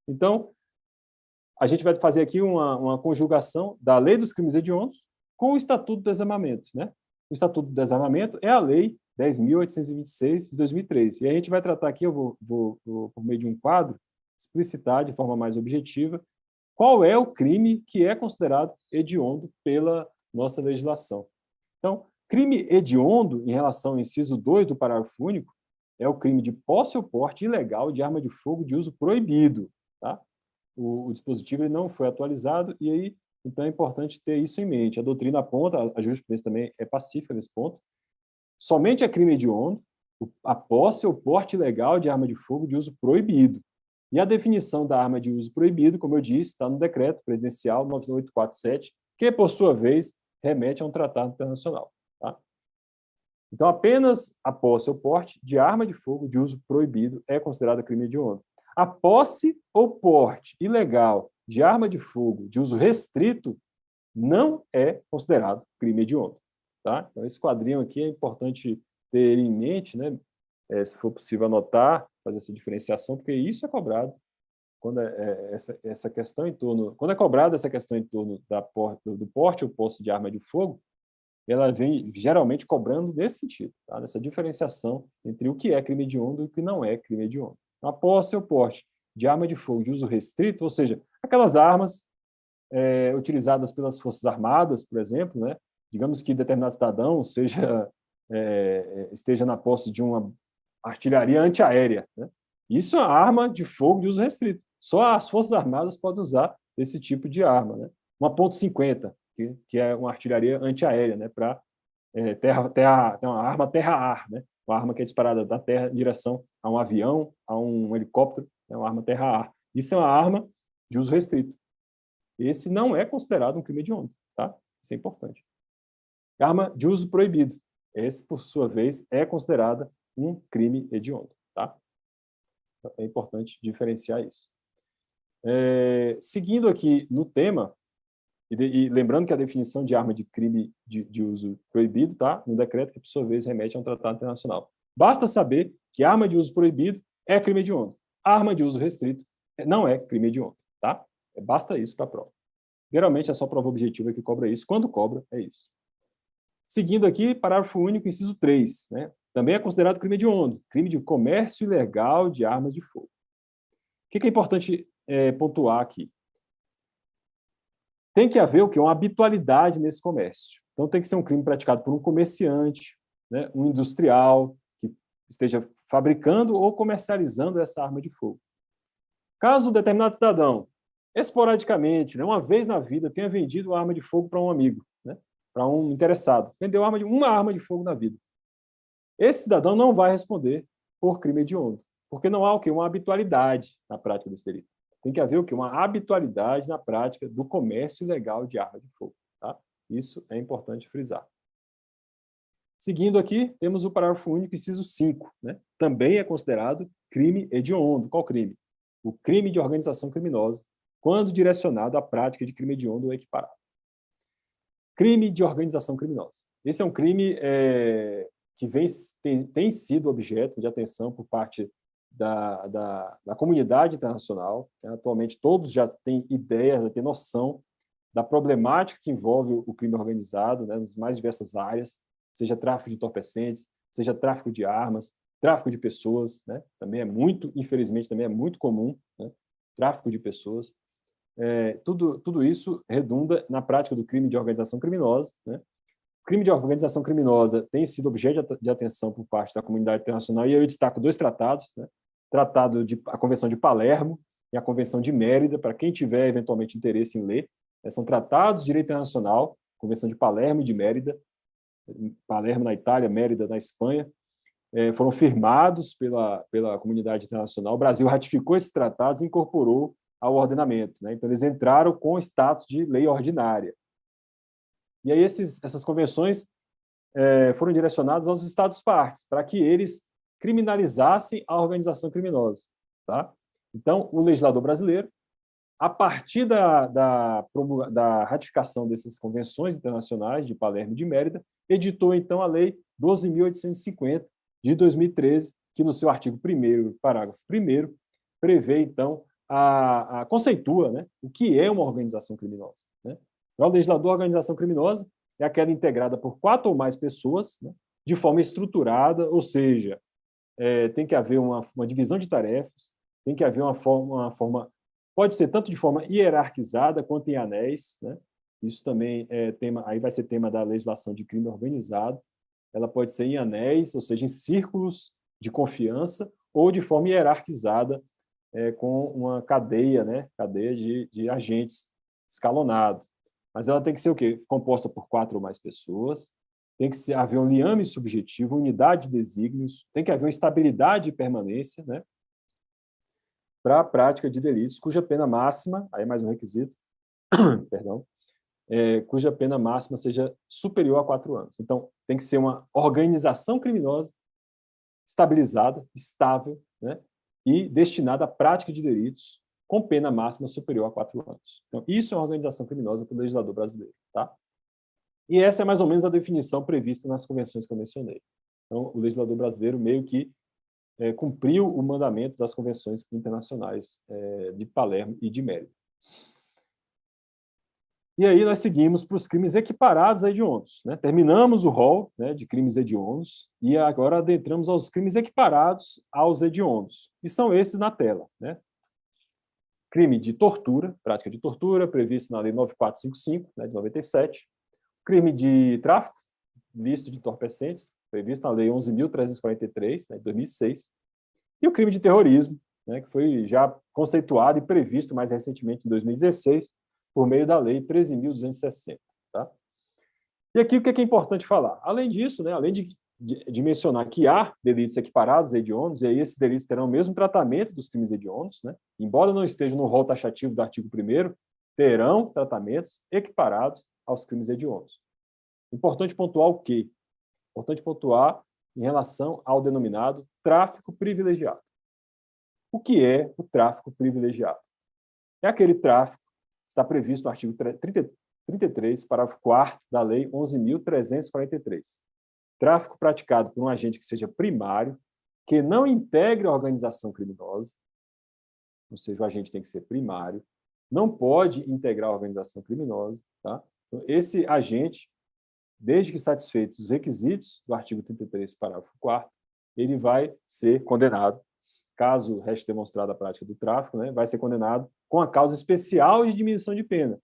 Então, a gente vai fazer aqui uma conjugação da Lei dos Crimes Hediondos com o Estatuto do Desarmamento, né? O Estatuto do Desarmamento é a Lei 10.826 de 2003. E a gente vai tratar aqui, eu vou, por meio de um quadro, explicitar de forma mais objetiva qual é o crime que é considerado hediondo pela nossa legislação. Então, crime hediondo, em relação ao inciso 2 do parágrafo único, é o crime de posse ou porte ilegal de arma de fogo de uso proibido. Tá? O dispositivo ele não foi atualizado e aí, então, é importante ter isso em mente. A doutrina aponta, a jurisprudência também é pacífica nesse ponto, somente é crime hediondo a posse ou porte ilegal de arma de fogo de uso proibido. E a definição da arma de uso proibido, como eu disse, está no Decreto Presidencial 9847, que, por sua vez, remete a um tratado internacional. Tá? Então, apenas a posse ou porte de arma de fogo de uso proibido é considerada crime hediondo. A posse ou porte ilegal de arma de fogo de uso restrito não é considerado crime hediondo. Tá? Então, esse quadrinho aqui é importante ter em mente, né? Se for possível anotar, fazer essa diferenciação, porque isso é cobrado quando essa questão em torno, quando é cobrada essa questão em torno do porte ou posse de arma de fogo, ela vem geralmente cobrando nesse sentido, tá? Nessa diferenciação entre o que é crime hediondo e o que não é crime hediondo. A posse ou porte de arma de fogo de uso restrito, ou seja, aquelas armas utilizadas pelas Forças Armadas, por exemplo, né? Digamos que determinado cidadão seja esteja na posse de uma artilharia antiaérea, né? Isso é uma arma de fogo de uso restrito. Só as Forças Armadas podem usar esse tipo de arma, né? Uma .50, que é uma artilharia antiaérea, né? Para uma arma terra-ar, né? Uma arma que é disparada da terra em direção a um avião, a um helicóptero, é uma arma terra-ar. Isso é uma arma de uso restrito. Esse não é considerado um crime hediondo, tá? Isso é importante. Arma de uso proibido. Esse, por sua vez, é considerada um crime hediondo, tá? É importante diferenciar isso. Seguindo aqui no tema, e lembrando que a definição de arma de crime de uso proibido, tá? No decreto que, por sua vez, remete a um tratado internacional. Basta saber que arma de uso proibido é crime hediondo. Arma de uso restrito não é crime hediondo, tá? Basta isso para a prova. Geralmente é só prova objetiva que cobra isso. Quando cobra, é isso. Seguindo aqui, parágrafo único, inciso 3, né? Também é considerado crime hediondo, crime de comércio ilegal de armas de fogo. O que é importante pontuar aqui? Tem que haver o quê? Uma habitualidade nesse comércio. Então, tem que ser um crime praticado por um comerciante, né? Um industrial que esteja fabricando ou comercializando essa arma de fogo. Caso um determinado cidadão, esporadicamente, né, uma vez na vida, tenha vendido uma arma de fogo para um amigo, né? Para um interessado, vendeu uma arma de fogo na vida. Esse cidadão não vai responder por crime hediondo, porque não há o quê? Uma habitualidade na prática desse delito. Tem que haver o quê? Uma habitualidade na prática do comércio ilegal de arma de fogo, tá? Isso é importante frisar. Seguindo aqui, temos o parágrafo único, inciso 5, né? Também é considerado crime hediondo. Qual crime? O crime de organização criminosa, quando direcionado à prática de crime hediondo ou equiparado. Crime de organização criminosa. Esse é um crime que tem sido objeto de atenção por parte da comunidade internacional. Né? Atualmente, todos já têm ideia, já têm noção da problemática que envolve o crime organizado, né, nas mais diversas áreas, seja tráfico de entorpecentes, seja tráfico de armas, tráfico de pessoas, né? Também é muito, infelizmente, também é muito comum, né? Tráfico de pessoas. Tudo isso redunda na prática do crime de organização criminosa, né? O crime de organização criminosa tem sido objeto de atenção por parte da comunidade internacional, e eu destaco 2 tratados, né? A Convenção de Palermo e a Convenção de Mérida, para quem tiver eventualmente interesse em ler. São tratados de direito internacional, Convenção de Palermo e de Mérida, Palermo na Itália, Mérida na Espanha, foram firmados pela comunidade internacional. O Brasil ratificou esses tratados e incorporou ao ordenamento, né? Então, eles entraram com status de lei ordinária. E aí essas convenções foram direcionadas aos Estados-partes, para que eles criminalizassem a organização criminosa, tá? Então, o legislador brasileiro, a partir da ratificação dessas convenções internacionais de Palermo e de Mérida, editou, então, a Lei 12.850, de 2013, que, no seu artigo 1º, parágrafo 1º, prevê, então, conceitua, né, o que é uma organização criminosa. Né? Para o legislador, a organização criminosa é aquela integrada por 4 ou mais pessoas, né, de forma estruturada, ou seja, tem que haver uma divisão de tarefas, tem que haver uma forma, pode ser tanto de forma hierarquizada quanto em anéis, né? Isso também aí vai ser tema da legislação de crime organizado. Ela pode ser em anéis, ou seja, em círculos de confiança, ou de forma hierarquizada, com uma cadeia, né? Cadeia de agentes escalonado. Mas ela tem que ser o quê? Composta por 4 ou mais pessoas, tem que haver um liame subjetivo, unidade de desígnios, tem que haver uma estabilidade e permanência, né? Para a prática de delitos cuja pena máxima, aí é mais um requisito, perdão, cuja pena máxima seja superior a 4 anos. Então, tem que ser uma organização criminosa estabilizada, estável, né, e destinada à prática de delitos com pena máxima superior a 4 anos. Então, isso é uma organização criminosa para o legislador brasileiro, tá? E essa é mais ou menos a definição prevista nas convenções que eu mencionei. Então, o legislador brasileiro meio que cumpriu o mandamento das convenções internacionais de Palermo e de Mérida. E aí nós seguimos para os crimes equiparados a hediondos, né? Terminamos o rol, né, de crimes hediondos e agora adentramos aos crimes equiparados aos hediondos. E são esses na tela, né? Crime de tortura, prática de tortura, previsto na Lei 9455, né, de 97. Crime de tráfico, ilícito de entorpecentes, previsto na Lei 11.343, né, de 2006, e o crime de terrorismo, né, que foi já conceituado e previsto mais recentemente em 2016, por meio da Lei 13.260. Tá? E aqui o que é importante falar? Além disso, né, além de mencionar que há delitos equiparados hediondos, e aí esses delitos terão o mesmo tratamento dos crimes hediondos, né, embora não estejam no rol taxativo do artigo 1º, terão tratamentos equiparados aos crimes hediondos. Importante pontuar o quê? Importante pontuar em relação ao denominado tráfico privilegiado. O que é o tráfico privilegiado? É aquele tráfico que está previsto no artigo 33, parágrafo 4º da Lei 11.343. Tráfico praticado por um agente que seja primário, que não integre a organização criminosa, ou seja, o agente tem que ser primário, não pode integrar a organização criminosa. Tá? Então, esse agente, desde que satisfeitos os requisitos do artigo 33, parágrafo 4º, ele vai ser condenado, caso reste demonstrada a prática do tráfico, né, vai ser condenado com a causa especial de diminuição de pena.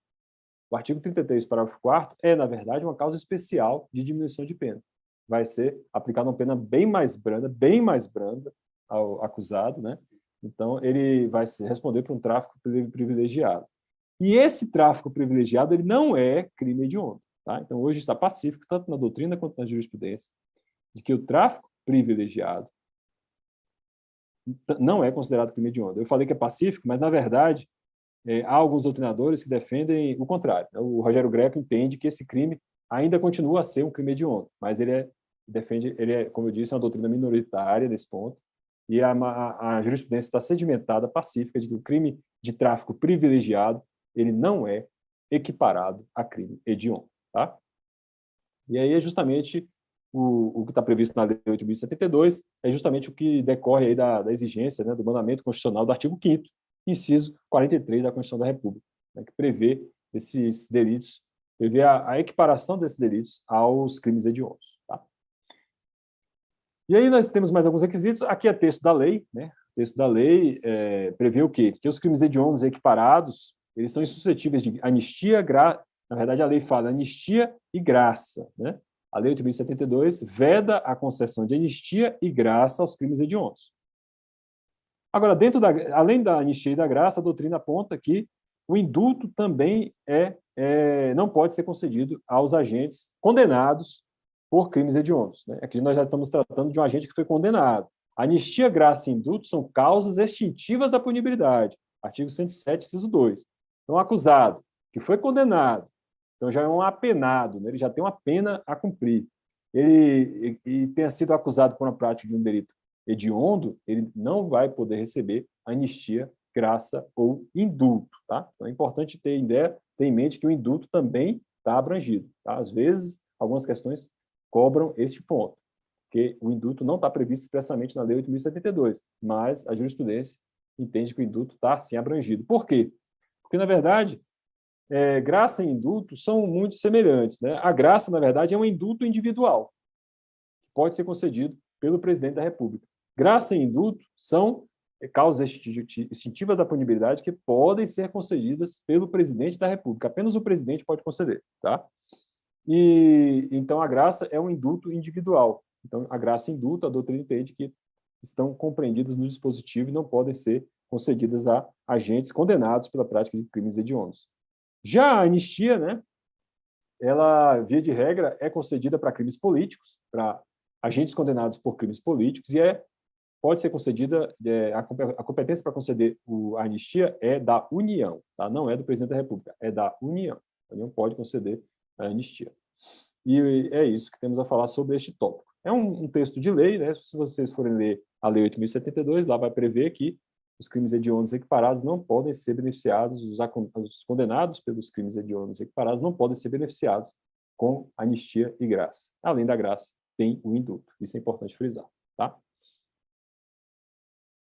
O artigo 33, parágrafo 4º, é, na verdade, uma causa especial de diminuição de pena. Vai ser aplicada uma pena bem mais branda ao acusado, né? Então, ele vai responder por um tráfico privilegiado. E esse tráfico privilegiado, ele não é crime hediondo. Tá? Então, hoje está pacífico, tanto na doutrina quanto na jurisprudência, de que o tráfico privilegiado não é considerado crime hediondo. Eu falei que é pacífico, mas, na verdade, há alguns doutrinadores que defendem o contrário. O Rogério Greco entende que esse crime ainda continua a ser um crime hediondo, mas ele é, como eu disse, uma doutrina minoritária nesse ponto, e a jurisprudência está sedimentada, pacífica, de que o crime de tráfico privilegiado ele não é equiparado a crime hediondo. Tá? E aí é justamente o que está previsto na Lei 8.072, é justamente o que decorre aí da exigência, né, do mandamento constitucional do artigo 5º, inciso 43 da Constituição da República, né, que prevê esses delitos, prevê a equiparação desses delitos aos crimes hediondos. Tá? E aí nós temos mais alguns requisitos. Aqui é texto da lei, né? O texto da lei prevê o quê? Que os crimes hediondos equiparados, eles são insuscetíveis de anistia, na verdade a lei fala anistia e graça, né? A Lei 8.072 veda a concessão de anistia e graça aos crimes hediondos. Agora, além da anistia e da graça, a doutrina aponta que o indulto também não pode ser concedido aos agentes condenados por crimes hediondos. Né? Aqui nós já estamos tratando de um agente que foi condenado. Anistia, graça e indulto são causas extintivas da punibilidade. Artigo 107, inciso 2. Então, o acusado que foi condenado, então já é um apenado, né? Ele já tem uma pena a cumprir. Ele tenha sido acusado por uma prática de um delito hediondo, ele não vai poder receber anistia, graça ou indulto. Tá? Então é importante ter em mente que o indulto também está abrangido. Tá? Às vezes, algumas questões cobram este ponto, porque o indulto não está previsto expressamente na Lei 8.072, mas a jurisprudência entende que o indulto está, sim, abrangido. Por quê? Porque, na verdade, graça e indulto são muito semelhantes. Né? A graça, na verdade, é um indulto individual, que pode ser concedido pelo presidente da República. Graça e indulto são causas extintivas da punibilidade que podem ser concedidas pelo presidente da República. Apenas o presidente pode conceder. Tá? E então a graça é um indulto individual. Então a graça e indulto, a doutrina entende que estão compreendidas no dispositivo e não podem ser concedidas a agentes condenados pela prática de crimes hediondos. Já a anistia, né, ela, via de regra, é concedida para crimes políticos, para agentes condenados por crimes políticos, e pode ser concedida, a competência para conceder a anistia é da União, tá? Não é do presidente da República, é da União. A União pode conceder a anistia. E é isso que temos a falar sobre este tópico. É um texto de lei, né? Se vocês forem ler a Lei 8.072, lá vai prever que os crimes hediondos equiparados não podem ser beneficiados, os condenados pelos crimes hediondos equiparados não podem ser beneficiados com anistia e graça. Além da graça, tem o indulto. Isso é importante frisar. Tá?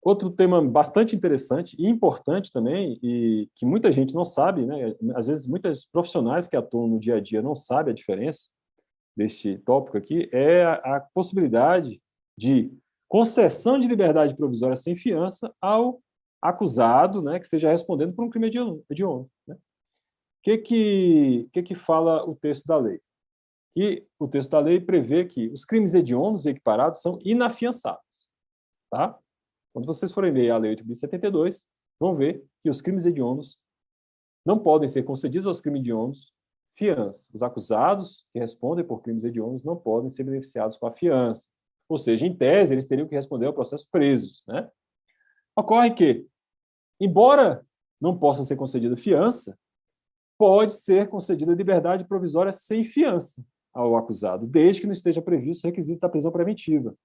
Outro tema bastante interessante e importante também, e que muita gente não sabe, né? Às vezes muitos profissionais que atuam no dia a dia não sabem a diferença deste tópico aqui, é a possibilidade de concessão de liberdade provisória sem fiança ao acusado, né, que esteja respondendo por um crime hediondo. Né? O que fala o texto da lei? que o texto da lei prevê que os crimes hediondos e equiparados são inafiançáveis. Tá? Quando vocês forem ler a Lei 8.072, vão ver que os crimes hediondos não podem ser concedidos aos crimes hediondos fiança. Os acusados que respondem por crimes hediondos não podem ser beneficiados com a fiança. Ou seja, em tese, eles teriam que responder ao processo presos. Né? Ocorre que, embora não possa ser concedida fiança, pode ser concedida liberdade provisória sem fiança ao acusado, desde que não esteja previsto os requisitos da prisão preventiva.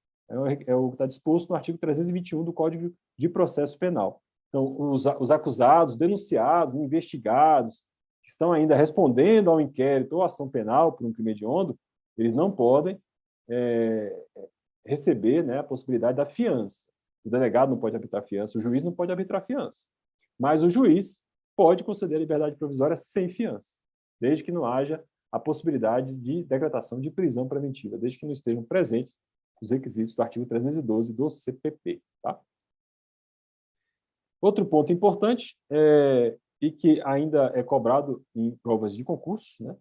É o que está disposto no artigo 321 do Código de Processo Penal. Então, os acusados, denunciados, investigados, que estão ainda respondendo ao inquérito ou ação penal por um crime hediondo, eles não podem receber, né, a possibilidade da fiança. O delegado não pode arbitrar fiança, o juiz não pode arbitrar fiança. Mas o juiz pode conceder a liberdade provisória sem fiança, desde que não haja a possibilidade de decretação de prisão preventiva, desde que não estejam presentes os requisitos do artigo 312 do CPP. Tá? Outro ponto importante, e que ainda é cobrado em provas de concurso, né?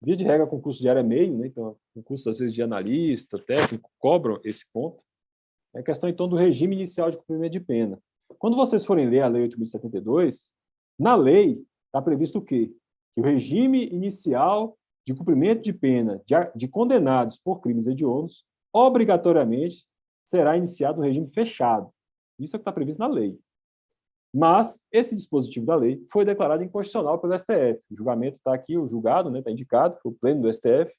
Via de regra, concurso de área meio, né? Então, concursos, às vezes, de analista, técnico, cobram esse ponto, é a questão, então, do regime inicial de cumprimento de pena. Quando vocês forem ler a Lei 8.072, na lei está previsto o quê? Que o regime inicial de cumprimento de pena de condenados por crimes hediondos obrigatoriamente será iniciado no regime fechado. Isso é o que está previsto na lei. Mas esse dispositivo da lei foi declarado inconstitucional pelo STF. O julgamento está aqui, o julgado, né, está indicado, foi o pleno do STF,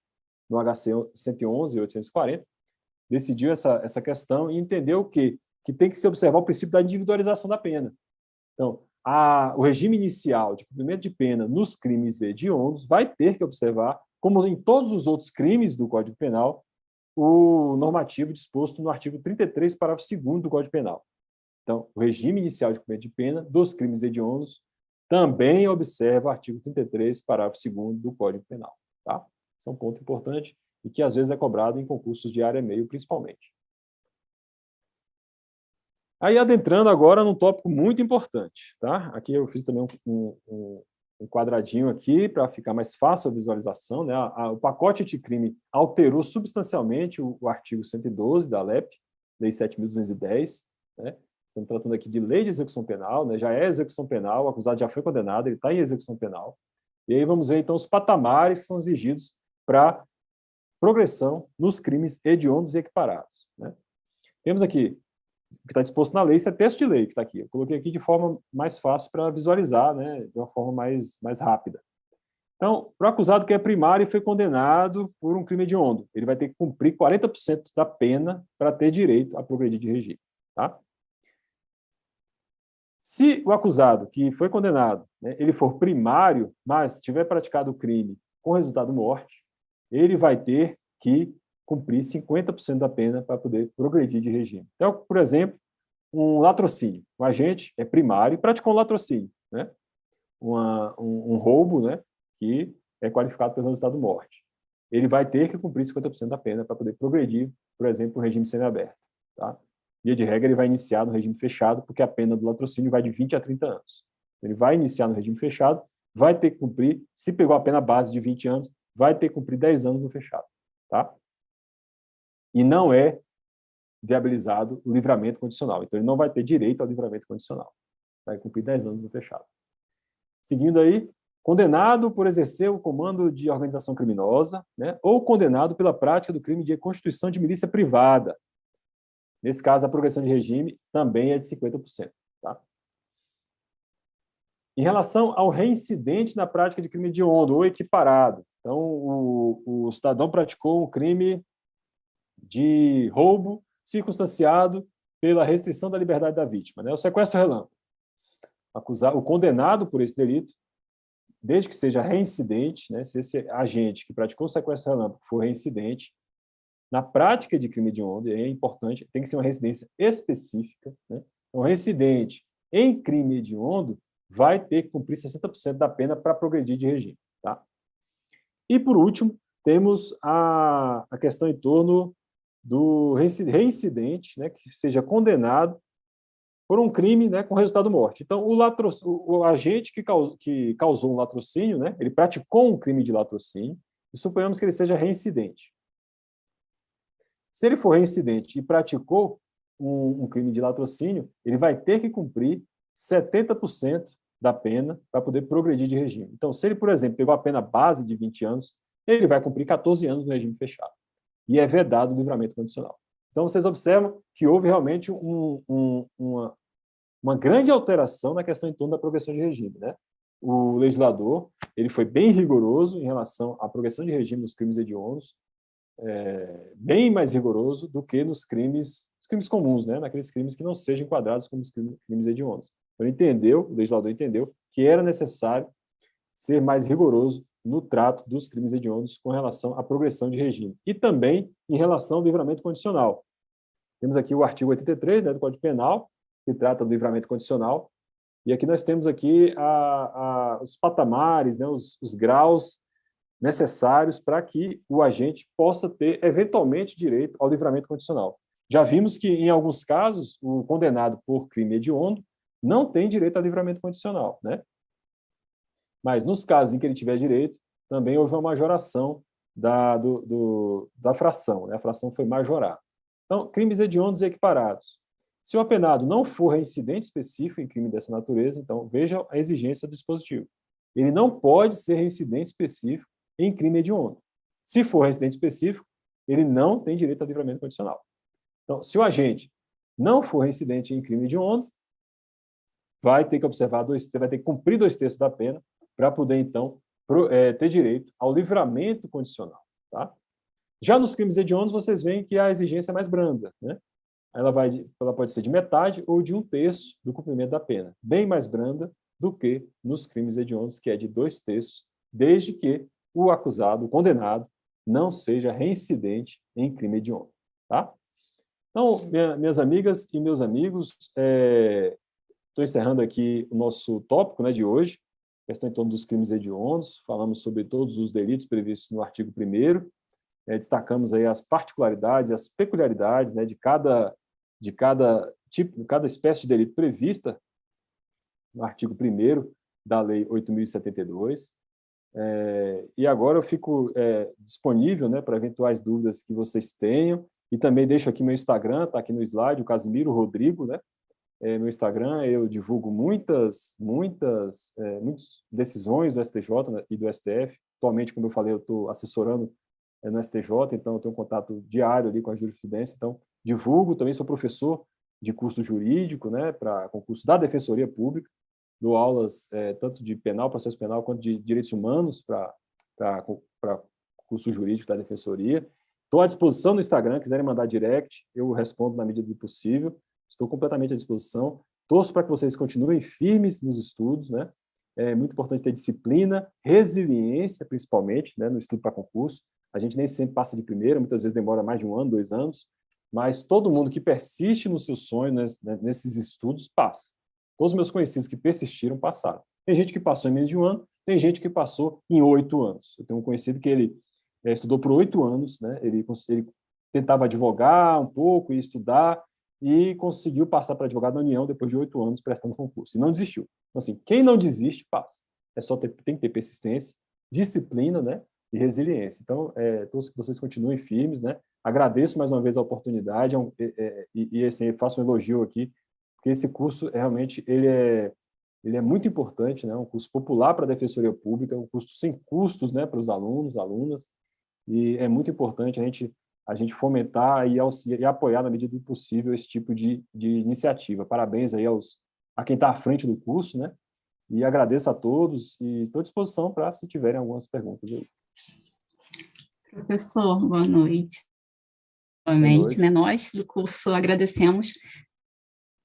no HC 111 e 840, decidiu essa questão e entendeu o quê? Que tem que se observar o princípio da individualização da pena. Então, o regime inicial de cumprimento de pena nos crimes hediondos vai ter que observar, como em todos os outros crimes do Código Penal, o normativo disposto no artigo 33, parágrafo 2º do Código Penal. Então, o regime inicial de cumprimento de pena dos crimes hediondos também observa o artigo 33, parágrafo 2º do Código Penal. Tá? Esse é um ponto importante e que, às vezes, é cobrado em concursos de área meio, principalmente. Aí, adentrando agora num tópico muito importante. Tá? Aqui eu fiz também um quadradinho aqui para ficar mais fácil a visualização. Né? O pacote anticrime alterou substancialmente o artigo 112 da LEP, Lei 7.210, né? Estamos tratando aqui de lei de execução penal, né? Já é execução penal, o acusado já foi condenado, ele está em execução penal. E aí vamos ver, então, os patamares que são exigidos para progressão nos crimes hediondos e equiparados. Né? Temos aqui, o que está disposto na lei, isso é texto de lei que está aqui. Eu coloquei aqui de forma mais fácil para visualizar, né? De uma forma mais rápida. Então, para o acusado que é primário e foi condenado por um crime hediondo, ele vai ter que cumprir 40% da pena para ter direito a progredir de regime. Tá? Se o acusado que foi condenado, né, ele for primário, mas tiver praticado o crime com resultado morte, ele vai ter que cumprir 50% da pena para poder progredir de regime. Então, por exemplo, um latrocínio. O agente é primário e praticou um latrocínio, né? Um roubo, né, que é qualificado pelo resultado morte. Ele vai ter que cumprir 50% da pena para poder progredir, por exemplo, o regime semiaberto. Tá? Via de regra, ele vai iniciar no regime fechado, porque a pena do latrocínio vai de 20 a 30 anos. Ele vai iniciar no regime fechado, vai ter que cumprir, se pegou a pena base de 20 anos, vai ter que cumprir 10 anos no fechado. Tá? E não é viabilizado o livramento condicional. Então, ele não vai ter direito ao livramento condicional. Vai cumprir 10 anos no fechado. Seguindo aí, condenado por exercer o comando de organização criminosa, né, ou condenado pela prática do crime de constituição de milícia privada. Nesse caso, a progressão de regime também é de 50%. Tá? Em relação ao reincidente na prática de crime hediondo ou equiparado, então, o cidadão praticou um crime de roubo circunstanciado pela restrição da liberdade da vítima, né? O sequestro relâmpago. O condenado por esse delito, desde que seja reincidente, né? Se esse agente que praticou o sequestro relâmpago for reincidente, na prática de crime hediondo, é importante, tem que ser uma reincidência específica, né? Um reincidente em crime hediondo vai ter que cumprir 60% da pena para progredir de regime. Tá? E, por último, temos a questão em torno do reincidente, né, que seja condenado por um crime, né, com resultado morte. Então, o agente que causou um latrocínio, né, ele praticou um crime de latrocínio, e suponhamos que ele seja reincidente. Se ele for reincidente e praticou um crime de latrocínio, ele vai ter que cumprir 70% da pena para poder progredir de regime. Então, se ele, por exemplo, pegou a pena base de 20 anos, ele vai cumprir 14 anos no regime fechado. E é vedado o livramento condicional. Então, vocês observam que houve realmente uma grande alteração na questão em torno da progressão de regime, né? O legislador ele foi bem rigoroso em relação à progressão de regime nos crimes hediondos, bem mais rigoroso do que nos crimes comuns, né? Naqueles crimes que não sejam enquadrados como crimes hediondos. Então, o legislador entendeu que era necessário ser mais rigoroso no trato dos crimes hediondos com relação à progressão de regime. E também em relação ao livramento condicional. Temos aqui o artigo 83, né, do Código Penal, que trata do livramento condicional. E aqui nós temos aqui os patamares, né, os graus necessários para que o agente possa ter, eventualmente, direito ao livramento condicional. Já vimos que, em alguns casos, o condenado por crime hediondo não tem direito a livramento condicional, né? Mas, nos casos em que ele tiver direito, também houve uma majoração da fração, né? A fração foi majorar. Então, crimes hediondos e equiparados. Se o apenado não for reincidente específico em crime dessa natureza, então, veja a exigência do dispositivo. Ele não pode ser reincidente específico em crime hediondo. Se for reincidente específico, ele não tem direito a livramento condicional. Então, se o agente não for reincidente em crime hediondo, vai ter que observar vai ter que cumprir 2/3 da pena para poder, então, ter direito ao livramento condicional. Tá? Já nos crimes hediondos, vocês veem que a exigência é mais branda, né? Ela pode ser de metade ou de 1/3 do cumprimento da pena, bem mais branda do que nos crimes hediondos, que é de 2/3, desde que o acusado, o condenado, não seja reincidente em crime hediondo. Tá? Então, minhas amigas e meus amigos, estou encerrando aqui o nosso tópico, né, de hoje, questão em torno dos crimes hediondos. Falamos sobre todos os delitos previstos no artigo 1º, destacamos aí as particularidades, as peculiaridades, né, de cada tipo, cada espécie de delito prevista no artigo 1º da Lei 8.072. E agora eu fico disponível, né, para eventuais dúvidas que vocês tenham, e também deixo aqui meu Instagram, está aqui no slide, o Casimiro Rodrigo, né? No Instagram eu divulgo muitas decisões do STJ, né, e do STF. Atualmente, como eu falei, eu estou assessorando no STJ, então eu tenho um contato diário ali com a jurisprudência, então divulgo. Também sou professor de curso jurídico, né, para concurso da Defensoria Pública, dou aulas tanto de penal, processo penal, quanto de direitos humanos para curso jurídico da Defensoria. Estou à disposição no Instagram, quiserem mandar direct, eu respondo na medida do possível. Estou completamente à disposição. Torço para que vocês continuem firmes nos estudos, né? É muito importante ter disciplina, resiliência, principalmente, né, no estudo para concurso. A gente nem sempre passa de primeira, muitas vezes demora mais de 1 ano, 2 anos, mas todo mundo que persiste no seu sonho, nesses estudos, passa. Todos os meus conhecidos que persistiram, passaram. Tem gente que passou em menos de 1 ano, tem gente que passou em 8 anos. Eu tenho um conhecido que ele estudou por 8 anos, né? Ele tentava advogar um pouco e estudar, e conseguiu passar para advogado na União depois de 8 anos prestando concurso. E não desistiu. Então, assim, quem não desiste, passa. Tem que ter persistência, disciplina, né, e resiliência. Então, todos que vocês continuem firmes, né? Agradeço mais uma vez a oportunidade assim, faço um elogio aqui, porque esse curso realmente ele é muito importante, né? Um curso popular para a Defensoria Pública, um curso sem custos, né, para os alunos, alunas, e é muito importante a gente fomentar e apoiar na medida do possível esse tipo de iniciativa. Parabéns aí a quem está à frente do curso, né? E agradeço a todos e estou à disposição para se tiverem algumas perguntas aí. Professor, boa noite. Novamente, né? Nós do curso agradecemos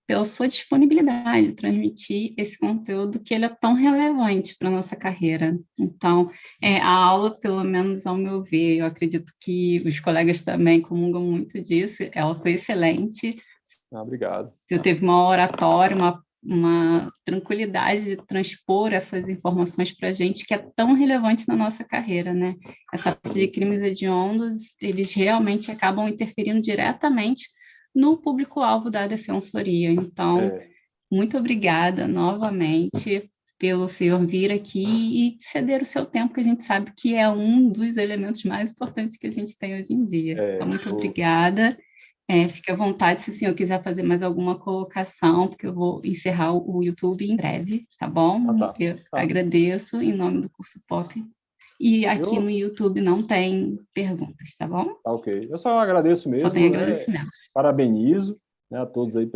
pela sua disponibilidade de transmitir esse conteúdo que ele é tão relevante para a nossa carreira. Então, a aula, pelo menos ao meu ver, eu acredito que os colegas também comungam muito disso, ela foi excelente. Obrigado. Você teve uma oratória, uma tranquilidade de transpor essas informações para a gente, que é tão relevante na nossa carreira, né? Essa parte de crimes hediondos, eles realmente acabam interferindo diretamente no público-alvo da Defensoria. Então, muito obrigada novamente pelo senhor vir aqui e ceder o seu tempo, que a gente sabe que é um dos elementos mais importantes que a gente tem hoje em dia. Então, muito obrigada. Fique à vontade se o senhor quiser fazer mais alguma colocação, porque eu vou encerrar o YouTube em breve, tá bom? Tá. Eu agradeço em nome do curso POP. E aqui no YouTube não tem perguntas, tá bom? Tá, ok. Eu só agradeço mesmo. Só tem agradecimentos. Parabenizo, né, a todos aí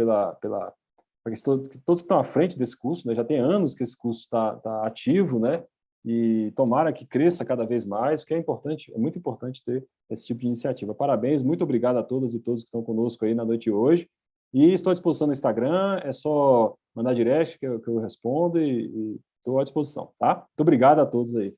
todos que estão à frente desse curso, né, já tem anos que esse curso está ativo, né, e tomara que cresça cada vez mais, porque é muito importante ter esse tipo de iniciativa. Parabéns, muito obrigado a todas e todos que estão conosco aí na noite de hoje, e estou à disposição no Instagram, é só mandar direct que eu respondo e estou à disposição, tá? Muito obrigado a todos aí.